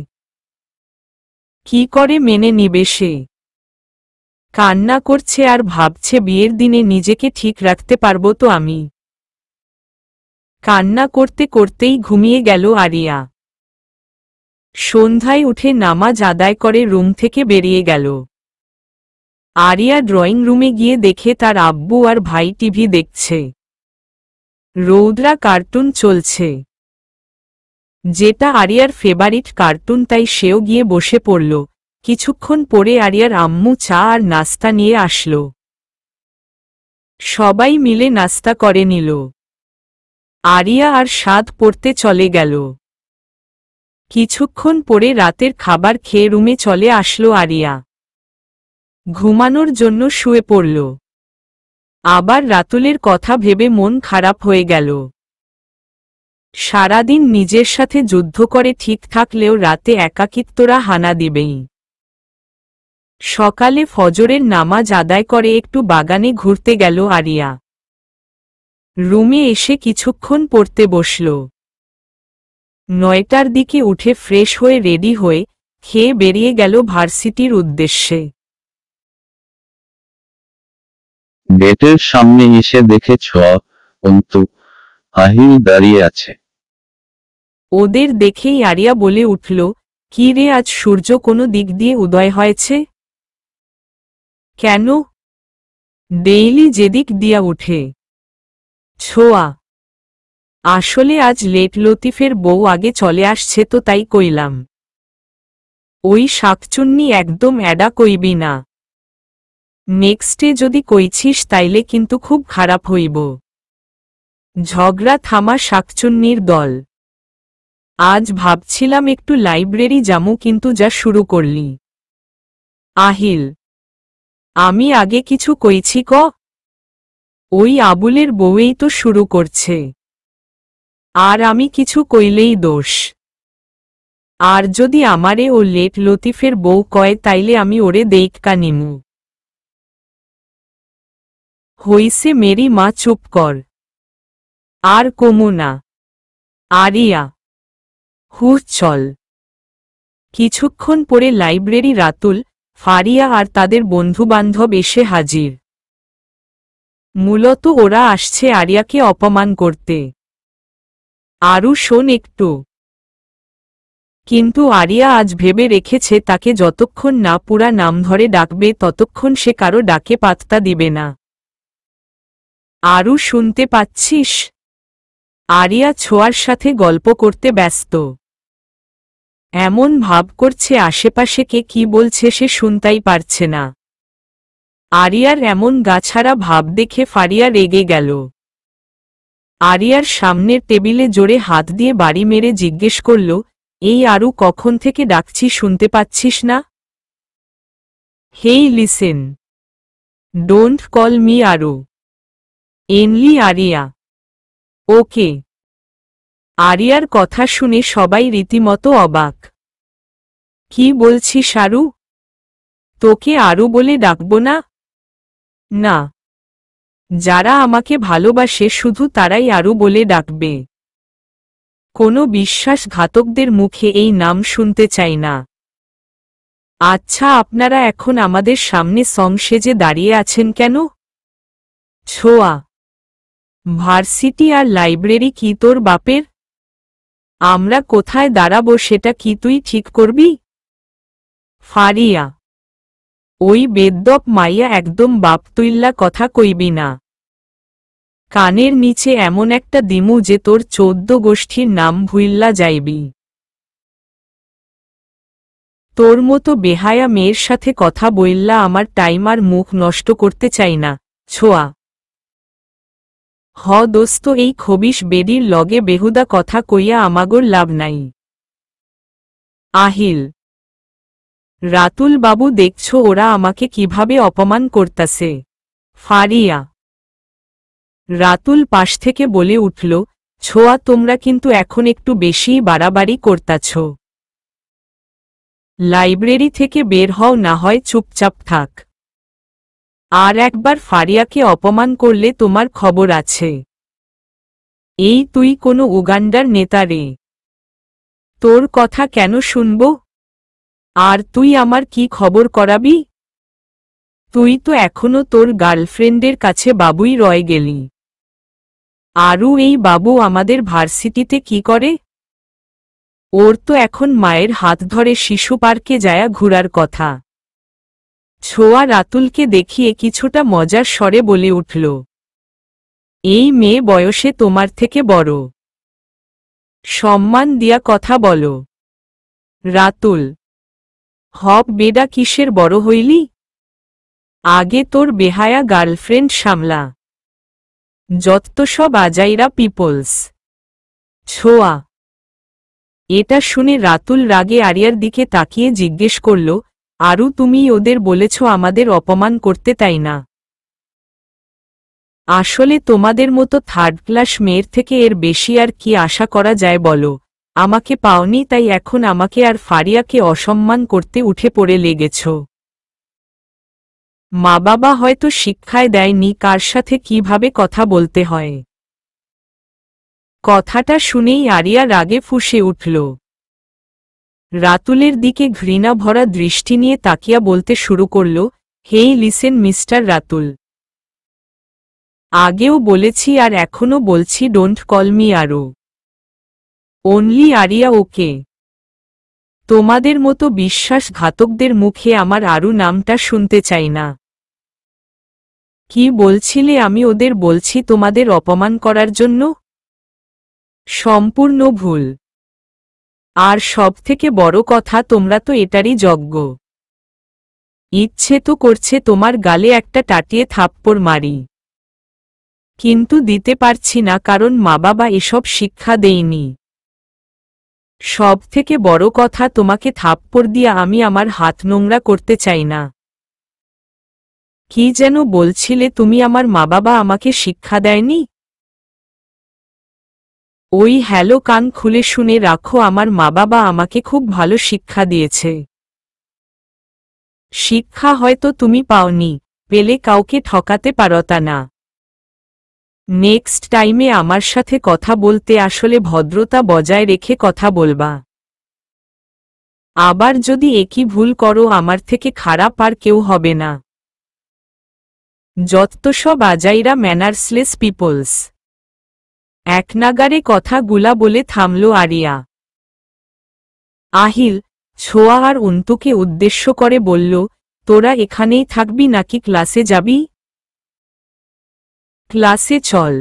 কি করে মেনে নিবে সে? কান্না করছে আর ভাবছে, বিয়ের দিনে নিজেকে ঠিক রাখতে পারবো তো আমি? কান্না করতে করতেই ঘুমিয়ে গেল আরিয়া। সন্ধ্যায় উঠে নামাজ আদায় করে রুম থেকে বেরিয়ে গেল। আরিয়া ড্রয়িং রুমে গিয়ে দেখে তার আব্বু আর ভাই টিভি দেখছে। রৌদ্রা কার্টুন চলছে, যেটা আরিয়ার ফেভারিট কার্টুন, তাই সেও গিয়ে বসে পড়ল। কিছুক্ষণ পরে আরিয়ার আম্মু চা আর নাস্তা নিয়ে আসলো। সবাই মিলে নাস্তা করে নিল। আরিয়া আর স্বাদ পড়তে চলে গেল। কিছুক্ষণ পরে রাতের খাবার খেয়ে রুমে চলে আসলো আরিয়া। ঘুমানোর জন্য শুয়ে পড়ল। আবার রাতুলের কথা ভেবে মন খারাপ হয়ে গেল। সারাদিন নিজের সাথে যুদ্ধ করে ঠিক থাকলেও রাতে একাকিত্বরা হানা দিবেই। সকালে ফজরের নামাজ আদায় করে একটু বাগানে ঘুরতে গেল আরিয়া। রুমে এসে কিছুক্ষণ পড়তে বসল। 9টার দিকে উঠে ফ্রেশ হয়ে রেডি হয়ে খেয়ে বেরিয়ে গেল ভার্সিটির উদ্দেশ্যে। গেটের সামনে এসে দেখে অন্তু আহিল দাঁড়িয়ে আছে। ওদের দেখেই আরিয়া বলে উঠল, কি রে, আজ সূর্য কোনো দিক দিয়ে উদয় হয়েছে? কেন? ডেইলি যেদিক দিয়া উঠে। ছোয়া, আসলে আজ লেট লতিফের বউ আগে চলে আসছে তো তাই কইলাম। ওই শাকচুন্নি একদম অ্যাডা কইবি না। নেক্সটে যদি কইছিস তাইলে কিন্তু খুব খারাপ হইব। ঝগড়া থামা শাকচুন্নির দল। আজ ভাবছিলাম একটু লাইব্রেরি যামু, কিন্তু যা শুরু করলি। আহিল, আমি আগে কিছু কইছি ক? ওই আবুলের বউই তো শুরু করছে। আর আমি কিছু কইলেই দোষ। আর যদি আমারে ও লেট লতিফের বউ কয় তাইলে আমি ওরে দেইক্কা নিমু। হইছে মেরি মা, চুপ কর। আর কমু না। আরিয়া, চল। কিছুক্ষণ পরে লাইব্রেরি রাতুল, ফারিয়া আর তাদের বন্ধুবান্ধব এসে হাজির। মূলত ওরা আসছে আরিয়াকে অপমান করতে। আরু শোন একটু। কিন্তু আরিয়া আজ ভেবে রেখেছে তাকে যতক্ষণ না পুরা নাম ধরে ডাকবে ততক্ষণ সে কারো ডাকে পাত্তা দিবে না। আরু, শুনতে পাচ্ছিস? আরিয়া ছোঁয়ার সাথে গল্প করতে ব্যস্ত। এমন ভাব করছে আশেপাশে কে কি বলছে সে শুনতেই পারছে না। আরিয়ার এমন গাছাড়া ভাব দেখে ফারিয়া রেগে গেল। আরিয়ার সামনের টেবিলে জোরে হাত দিয়ে বাড়ি মেরে জিজ্ঞেস করল, এই আরু, কখন থেকে ডাকছি শুনতে পাচ্ছিস না? Hey listen, don't call me Aru, only Aria, okay? আরিয়ার কথা শুনে সবাই রীতিমতো অবাক। কি বলছিস আরু? তোকে আরু বলে ডাকবো না? না, যারা আমাকে ভালোবাসে শুধু তারাই আরু বলে ডাকবে। কোনো বিশ্বাসঘাতকদের মুখে এই নাম শুনতে চাই না। আচ্ছা, আপনারা এখন আমাদের সামনে সং সেজে দাঁড়িয়ে আছেন কেন? ছোয়া, ভার্সিটি আর লাইব্রেরি কি তোর বাপের? আমরা কোথায় দাঁড়াবো সেটা কি তুই ঠিক করবি? ফারিয়া, ওই বেদ্যপ মাইয়া একদম বাপতুইল্লা কথা কইবি না। কানের নিচে এমন একটা দিমু যে তোর 14 গোষ্ঠীর নাম ভুইল্লা যাইবি। তোর মতো বেহায়া মেয়ের সাথে কথা বইল্লা আমার টাইম আর মুখ নষ্ট করতে চাই না। ছোয়া, দোস্ত, এই খবিস বেডির লগে বেহুদা কথা কইয়া আমাগোর লাভ নাই। আহিল, রাতুল বাবু, দেখছো ওরা আমাকে কিভাবে অপমান করতাছে। ফারিয়া, রাতুল পাশ থেকে বলে উঠল, ছোয়া, তোমরা কিন্তু এখন একটু বেশিই বাড়াবাড়ি করতাছ। লাইব্রেরি থেকে বের হও, না হয় চুপচাপ থাক। আর একবার ফারিয়াকে অপমান করলে তোমার খবর আছে। এই তুই কোনো উগান্ডার নেতা রে? তোর কথা কেন শুনব? আর তুই আমার কি খবর করাবি? তুই তো এখনো তোর গার্লফ্রেন্ডের কাছে বাবুই রয়ে গেলি। আরু, এই বাবু আমাদের ভার্সিটিতে কি করে? ওর তো এখন মায়ের হাত ধরে শিশু পার্কে যায়া ঘুরার কথা। ছোয়া রাতুলকে দেখিয়ে কিছুটা মজার স্বরে বলে উঠল, এই মেয়ে বয়সে তোমার থেকে বড়, সম্মান দিয়া কথা বলো। রাতুল, হব বেডা, কিসের বড় হইলি? আগে তোর বেহায়া গার্লফ্রেন্ড সামলা। যত সব আজাইরা পিপলস। ছোয়া, এটা শুনে রাতুল রাগে আরিয়ার দিকে তাকিয়ে জিজ্ঞেস করল, আরু তুমি ওদের বলেছ আমাদের অপমান করতে, তাই না? আসলে তোমাদের মতো থার্ড ক্লাস মেয়ের থেকে এর বেশি আর কি আশা করা যায় বলো? আমাকে পাওনি তাই এখন আমাকে আর ফারিয়াকে অসম্মান করতে উঠে পড়ে লেগেছ। মা বাবা হয়তো শিক্ষায় দেয়নি কার সাথে কিভাবে কথা বলতে হয়। কথাটা শুনেই আরিয়া রাগে ফুঁসে উঠল। রাতুলের দিকে ঘৃণা ভরা দৃষ্টি নিয়ে তাকিয়া বলতে শুরু করল, হেই লিসেন মিস্টার রাতুল, আগেও বলেছি আর এখনো বলছি, don't call me Aru, only Aria, okay? তোমাদের মতো বিশ্বাসঘাতকদের মুখে আমার আরু নামটা শুনতে চাই না। কি বলছিলে? আমি ওদের বলছি তোমাদের অপমান করার জন্য? সম্পূর্ণ ভুল। আর সবথেকে বড় কথা, তোমরা তো এটারই যোগ্য। ইচ্ছে তো করছে তোমার গালে একটা টাটিয়ে থাপ্পড় মারি, কিন্তু দিতে পারছি না কারণ মা বাবা এসব শিক্ষা দেয়নি। সবথেকে বড় কথা, তোমাকে থাপ্পড় দিয়ে আমি আমার হাত নোংরা করতে চাই না। কি যেন বলছিলে তুমি? আমার মা বাবা আমাকে শিক্ষা দেয়নি? ওই হ্যালো, কান খুলে শুনে রাখো, আমার মা বাবা আমাকে খুব ভালো শিক্ষা দিয়েছে। শিক্ষা হয়তো তুমি পাওনি, পেলে কাউকে ঠকাতে পারতা না। নেক্সট টাইমে আমার সাথে কথা বলতে আসলে ভদ্রতা বজায় রেখে কথা বলবা। আবার যদি একই ভুল করো, আমার থেকে খারাপ আর কেউ হবে না। যত সব আজাইরা ম্যানার্সলেস পিপলস। একনাগারে কথাগুলা বলে থামল আরিয়া। আহিল, ছোঁয়া আর অন্তুকে উদ্দেশ্য করে বলল, তোরা এখানেই থাকবি নাকি ক্লাসে যাবি? ক্লাসে চল।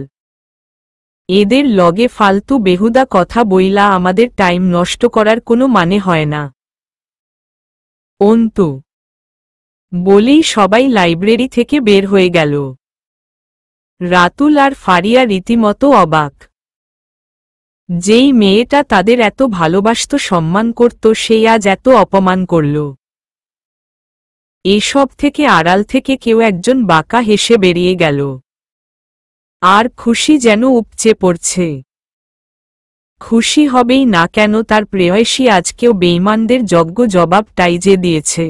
এদের লগে ফালতু বেহুদা কথা বইলা আমাদের টাইম নষ্ট করার কোনো মানে হয় না। অন্তু বলেই সবাই লাইব্রেরি থেকে বের হয়ে গেল। রাতুল আর ফারিয়া রীতিমতো অবাক। যেই মেয়েটা তাদের এত ভালোবাসত, সম্মান করত, সেই আজ এত অপমান করল। এসব থেকে আড়াল থেকে কেউ একজন বাঁকা হেসে বেরিয়ে গেল। আর খুশি যেন উপচে পড়ছে। খুশি হবেই না কেন, তার প্রেয়সী আজকেও বেঈমানদের যোগ্য জবাবটাই যে দিয়েছে।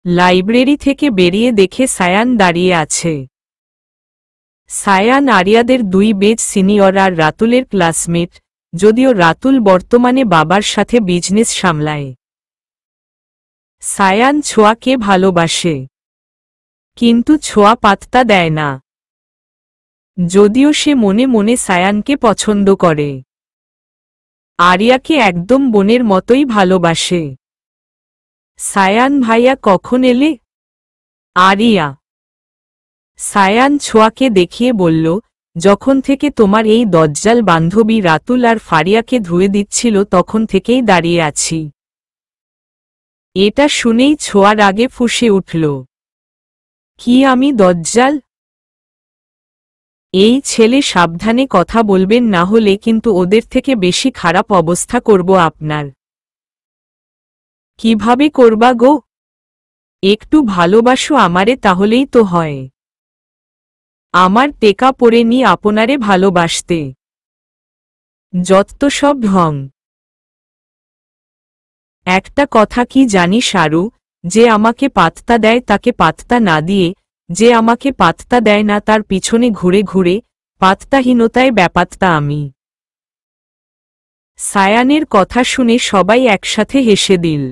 লাইব্রেরি থেকে বেরিয়ে দেখে সায়ান দাঁড়িয়ে আছে। সায়ান আরিয়াদের 2 বেজ সিনিয়র আর রাতুলের ক্লাসমেট, যদিও রাতুল বর্তমানে বাবার সাথে বিজনেস সামলায়। সায়ান ছোঁয়াকে ভালোবাসে, কিন্তু ছোঁয়া পাত্তা দেয় না, যদিও সে মনে মনে সায়ানকে পছন্দ করে। আরিয়াকে একদম বোনের মতোই ভালোবাসে। সায়ান ভাইয়া, কখন এলে? আরিয়া। সায়ান ছোঁয়াকে দেখিয়ে বলল, যখন থেকে তোমার এই দজ্জাল বান্ধবী রাতুল আর ফারিয়াকে ধুয়ে দিচ্ছিল তখন থেকেই দাঁড়িয়ে আছি। এটা শুনেই ছোঁয়ার আগে ফুঁসে উঠল। কি আমি দজ্জাল? এই ছেলে, সাবধানে কথা বলবেন, না হলে কিন্তু ওদের থেকে বেশি খারাপ অবস্থা করব আপনার। কিভাবে করবা গো? একটু ভালোবাসো আমারে, তাহলেই তো হয়। আমার টেকা পড়ে নি আপনারে ভালোবাসতে। যত সব ঢং। একটা কথা কি জানিস আরু, যে আমাকে পাত্তা দেয় তাকে পাত্তা না দিয়ে, যে আমাকে পাত্তা দেয় না তার পিছনে ঘুরে ঘুরে, পাত্তাহীনতায় ব্যাপাত্তা আমি। সায়ানের কথা শুনে সবাই একসাথে হেসে দিল।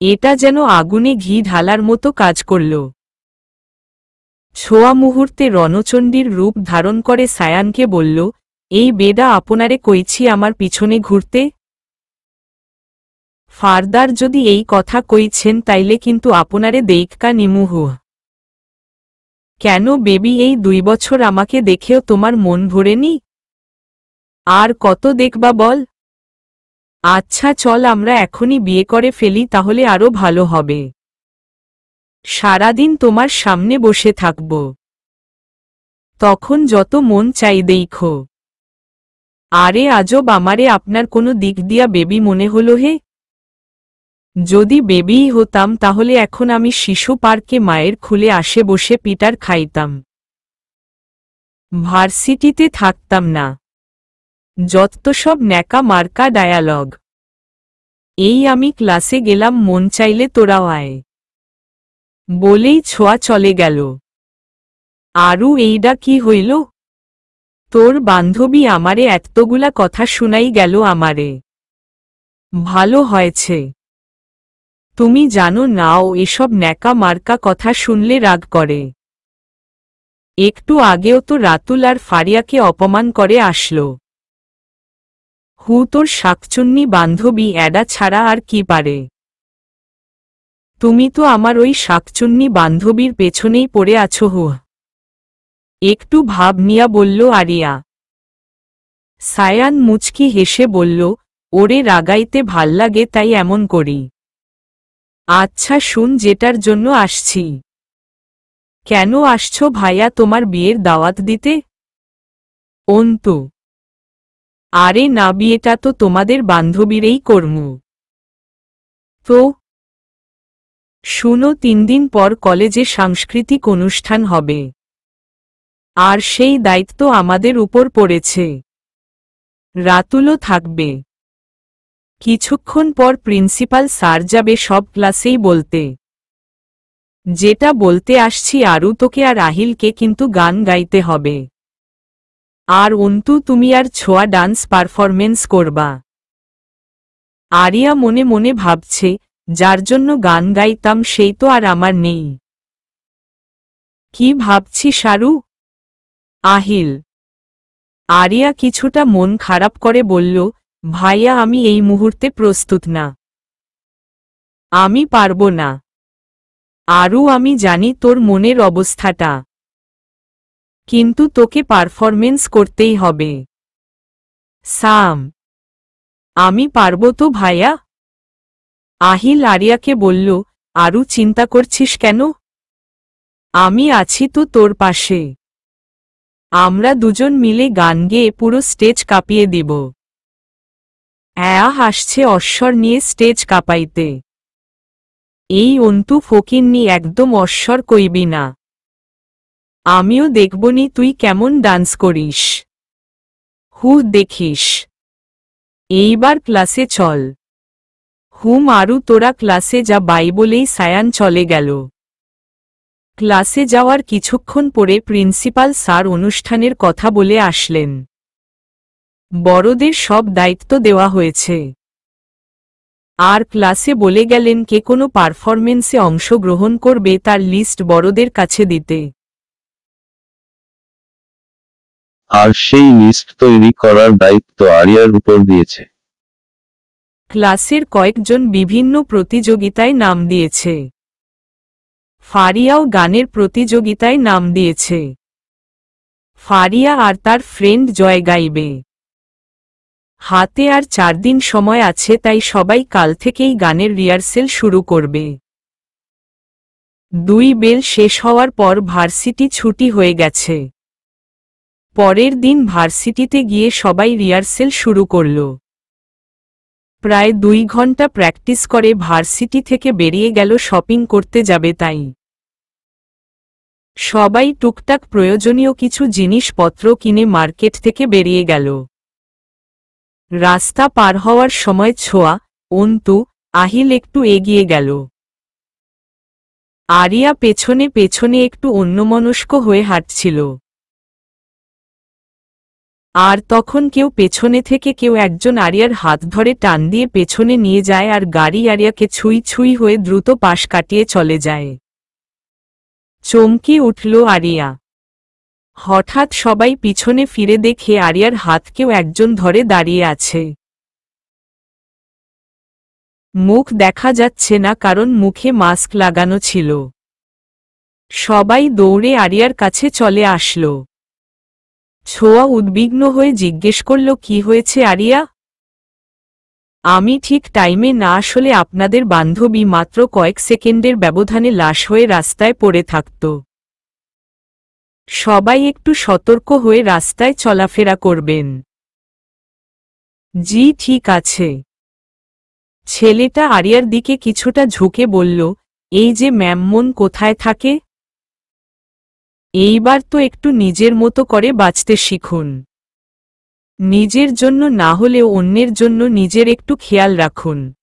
এটা যেন আগুনে ঘি ঢালার মতো কাজ করল। ছোঁয়া মুহূর্তে রণচণ্ডীর রূপ ধারণ করে সায়ানকে বলল, এই বেডা আপনারে কইছি আমার পিছনে ঘুরতে। ফারদার যদি এই কথা কইছেন তাইলে কিন্তু আপনারে দেইক্কা নিমুহু। কেন বেবি, এই 2 বছর আমাকে দেখেও তোমার মন ভরেনি? আর কত দেখবা বল? আচ্ছা চল, আমরা এখনই বিয়ে করে ফেলি, তাহলে আরো ভালো হবে। সারাদিন তোমার সামনে বসে থাকব, তখন যত মন চাই দেইখো। আরে আজব, আমারে আপনার কোনো দিক দিয়া বেবি মনে হলো হে? যদি বেবিই হতাম তাহলে এখন আমি শিশু পার্কে মায়ের খুলে আসে বসে পিটার খাইতাম। ভার্সিটিতে থাকতাম না। যত সব ন্যাকা মার্কা ডায়ালগ। এই আমি ক্লাসে গেলাম, মন চাইলে তোরাও আয় বলেই ছোঁয়া চলে গেল। আরু এইডা কি হইল? তোর বান্ধবী আমারে এতগুলা কথা শুনাই গেল আমারে। ভালো হয়েছে। তুমি জানো না ও এসব ন্যাকা মার্কা কথা শুনলে রাগ করে। একটু আগেও তো রাতুল আর ফারিয়াকে অপমান করে আসলো। তোর শাকচুন্নি বান্ধবী অ্যাডা ছাড়া আর কি পারে? তুমি তো আমার ওই শাকচুন্নি বান্ধবীর পেছনেই পড়ে আছো। একটু ভাব নিয়া বলল আরিয়া। সায়ান মুচকি হেসে বলল, ওরে রাগাইতে ভাল্লাগে তাই এমন করি। আচ্ছা শুন, যেটার জন্য আসছি। কেন আসছো ভাইয়া তোমার বিয়ের দাওয়াত দিতে? অন্তু। আরে না, বিয়েটা তো তোমাদের বান্ধবীরেই করমু। তো শুনো, 3 দিন পর কলেজে সাংস্কৃতিক অনুষ্ঠান হবে। আর সেই দায়িত্ব আমাদের উপর পড়েছে। রাতুলও থাকবে। কিছুক্ষণ পর প্রিন্সিপাল স্যার যাবে সব ক্লাসেই বলতে। যেটা বলতে আসছি আরু, তোকে আর আহিলকে কিন্তু গান গাইতে হবে। আর অন্তু, তুমি আর ছোঁয়া ডান্স পারফরমেন্স করবা। আরিয়া মনে মনে ভাবছে, যার জন্য গান গাইতাম সেই তো আর আমার নেই। কি ভাবছি সারু? আহিল। আরিয়া কিছুটা মন খারাপ করে বলল, ভাইয়া আমি এই মুহূর্তে প্রস্তুত না। আমি পারবো না। আরু আমি জানি তোর মনের অবস্থাটা, কিন্তু তোকে পারফরমেন্স করতেই হবে। সাম। আমি পারবো তো ভাইয়া। আহিল আরিয়াকে বলল, আরু চিন্তা করছিস কেন? আমি আছি তো তোর পাশে। আমরা দুজন মিলে গান গেয়ে পুরো স্টেজ কাঁপিয়ে দিব। হাসছে অশ্বর নিয়ে স্টেজ কাঁপাইতে। এই অন্তু ফকিন্নি, একদম অশ্বর কইবি না। আমিও দেখবনি তুই কেমন ডান্স করিস। দেখিস। এইবার ক্লাসে চল। মারু তোরা ক্লাসে যা, বাই বলেই সায়ান চলে গেল। ক্লাসে যাওয়ার কিছুক্ষণ পরে প্রিন্সিপাল স্যার অনুষ্ঠানের কথা বলে আসলেন। বড়দের সব দায়িত্ব দেওয়া হয়েছে। আর ক্লাসে বলে গেলেন কে কোনো পারফরমেন্সে অংশগ্রহণ করবে তার লিস্ট বড়দের কাছে দিতে। আর সেই লিস্ট তৈরি করার দায়িত্ব আরিয়ার উপর দিয়েছে। ক্লাসের কয়েকজন বিভিন্ন প্রতিযোগিতায় নাম দিয়েছে। ফারিয়াও গানের প্রতিযোগিতায় নাম দিয়েছে। ফারিয়া আর তার ফ্রেন্ড জয় গাইবে। হাতে আর 4 দিন সময় আছে, তাই সবাই কাল থেকেই গানের রিহার্সেল শুরু করবে। 2 বেল শেষ হওয়ার পর ভার্সিটি ছুটি হয়ে গেছে। পরের দিন ভার্সিটিতে গিয়ে সবাই রিহার্সেল শুরু করল। প্রায় 2 ঘন্টা প্র্যাকটিস করে ভার্সিটি থেকে বেরিয়ে গেল শপিং করতে যাবে তাই। সবাই টুকটাক প্রয়োজনীয় কিছু জিনিসপত্র কিনে মার্কেট থেকে বেরিয়ে গেল। রাস্তা পার হওয়ার সময় ছোঁয়া, অন্তু, আহিল একটু এগিয়ে গেল। আরিয়া পেছনে পেছনে একটু অন্যমনস্ক হয়ে হাঁটছিল। আর তখন কেউ পেছনে থেকে কেউ একজন আরিয়ার হাত ধরে টান দিয়ে পেছনে নিয়ে যায়, আর গাড়ি আরিয়াকে ছুঁই ছুঁই হয়ে দ্রুত পাশ কাটিয়ে চলে যায়। চমকে উঠল আরিয়া। হঠাৎ সবাই পিছনে ফিরে দেখে আরিয়ার হাত কেউ একজন ধরে দাঁড়িয়ে আছে। মুখ দেখা যাচ্ছে না, কারণ মুখে মাস্ক লাগানো ছিল। সবাই দৌড়ে আরিয়ার কাছে চলে আসলো। ছোঁয়া উদ্বিগ্ন হয়ে জিজ্ঞেস করল, কি হয়েছে আরিয়া? আমি ঠিক টাইমে না আসলে আপনাদের বান্ধবী মাত্র কয়েক সেকেন্ডের ব্যবধানে লাশ হয়ে রাস্তায় পড়ে থাকত। সবাই একটু সতর্ক হয়ে রাস্তায় চলাফেরা করবেন। জি ঠিক আছে। ছেলেটা আরিয়ার দিকে কিছুটা ঝুঁকে বলল, এই যে ম্যামমন কোথায় থাকে? এইবার তো একটু নিজের মতো করে বাঁচতে শিখুন। নিজের জন্য না হলেও অন্যের জন্য নিজের একটু খেয়াল রাখুন।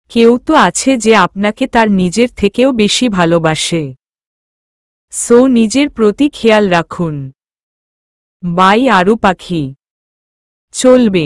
কেউ তো আছে যে আপনাকে তার নিজের থেকেও বেশি ভালোবাসে। সো নিজের প্রতি খেয়াল রাখুন। বাই আরু পাখি। চলবে।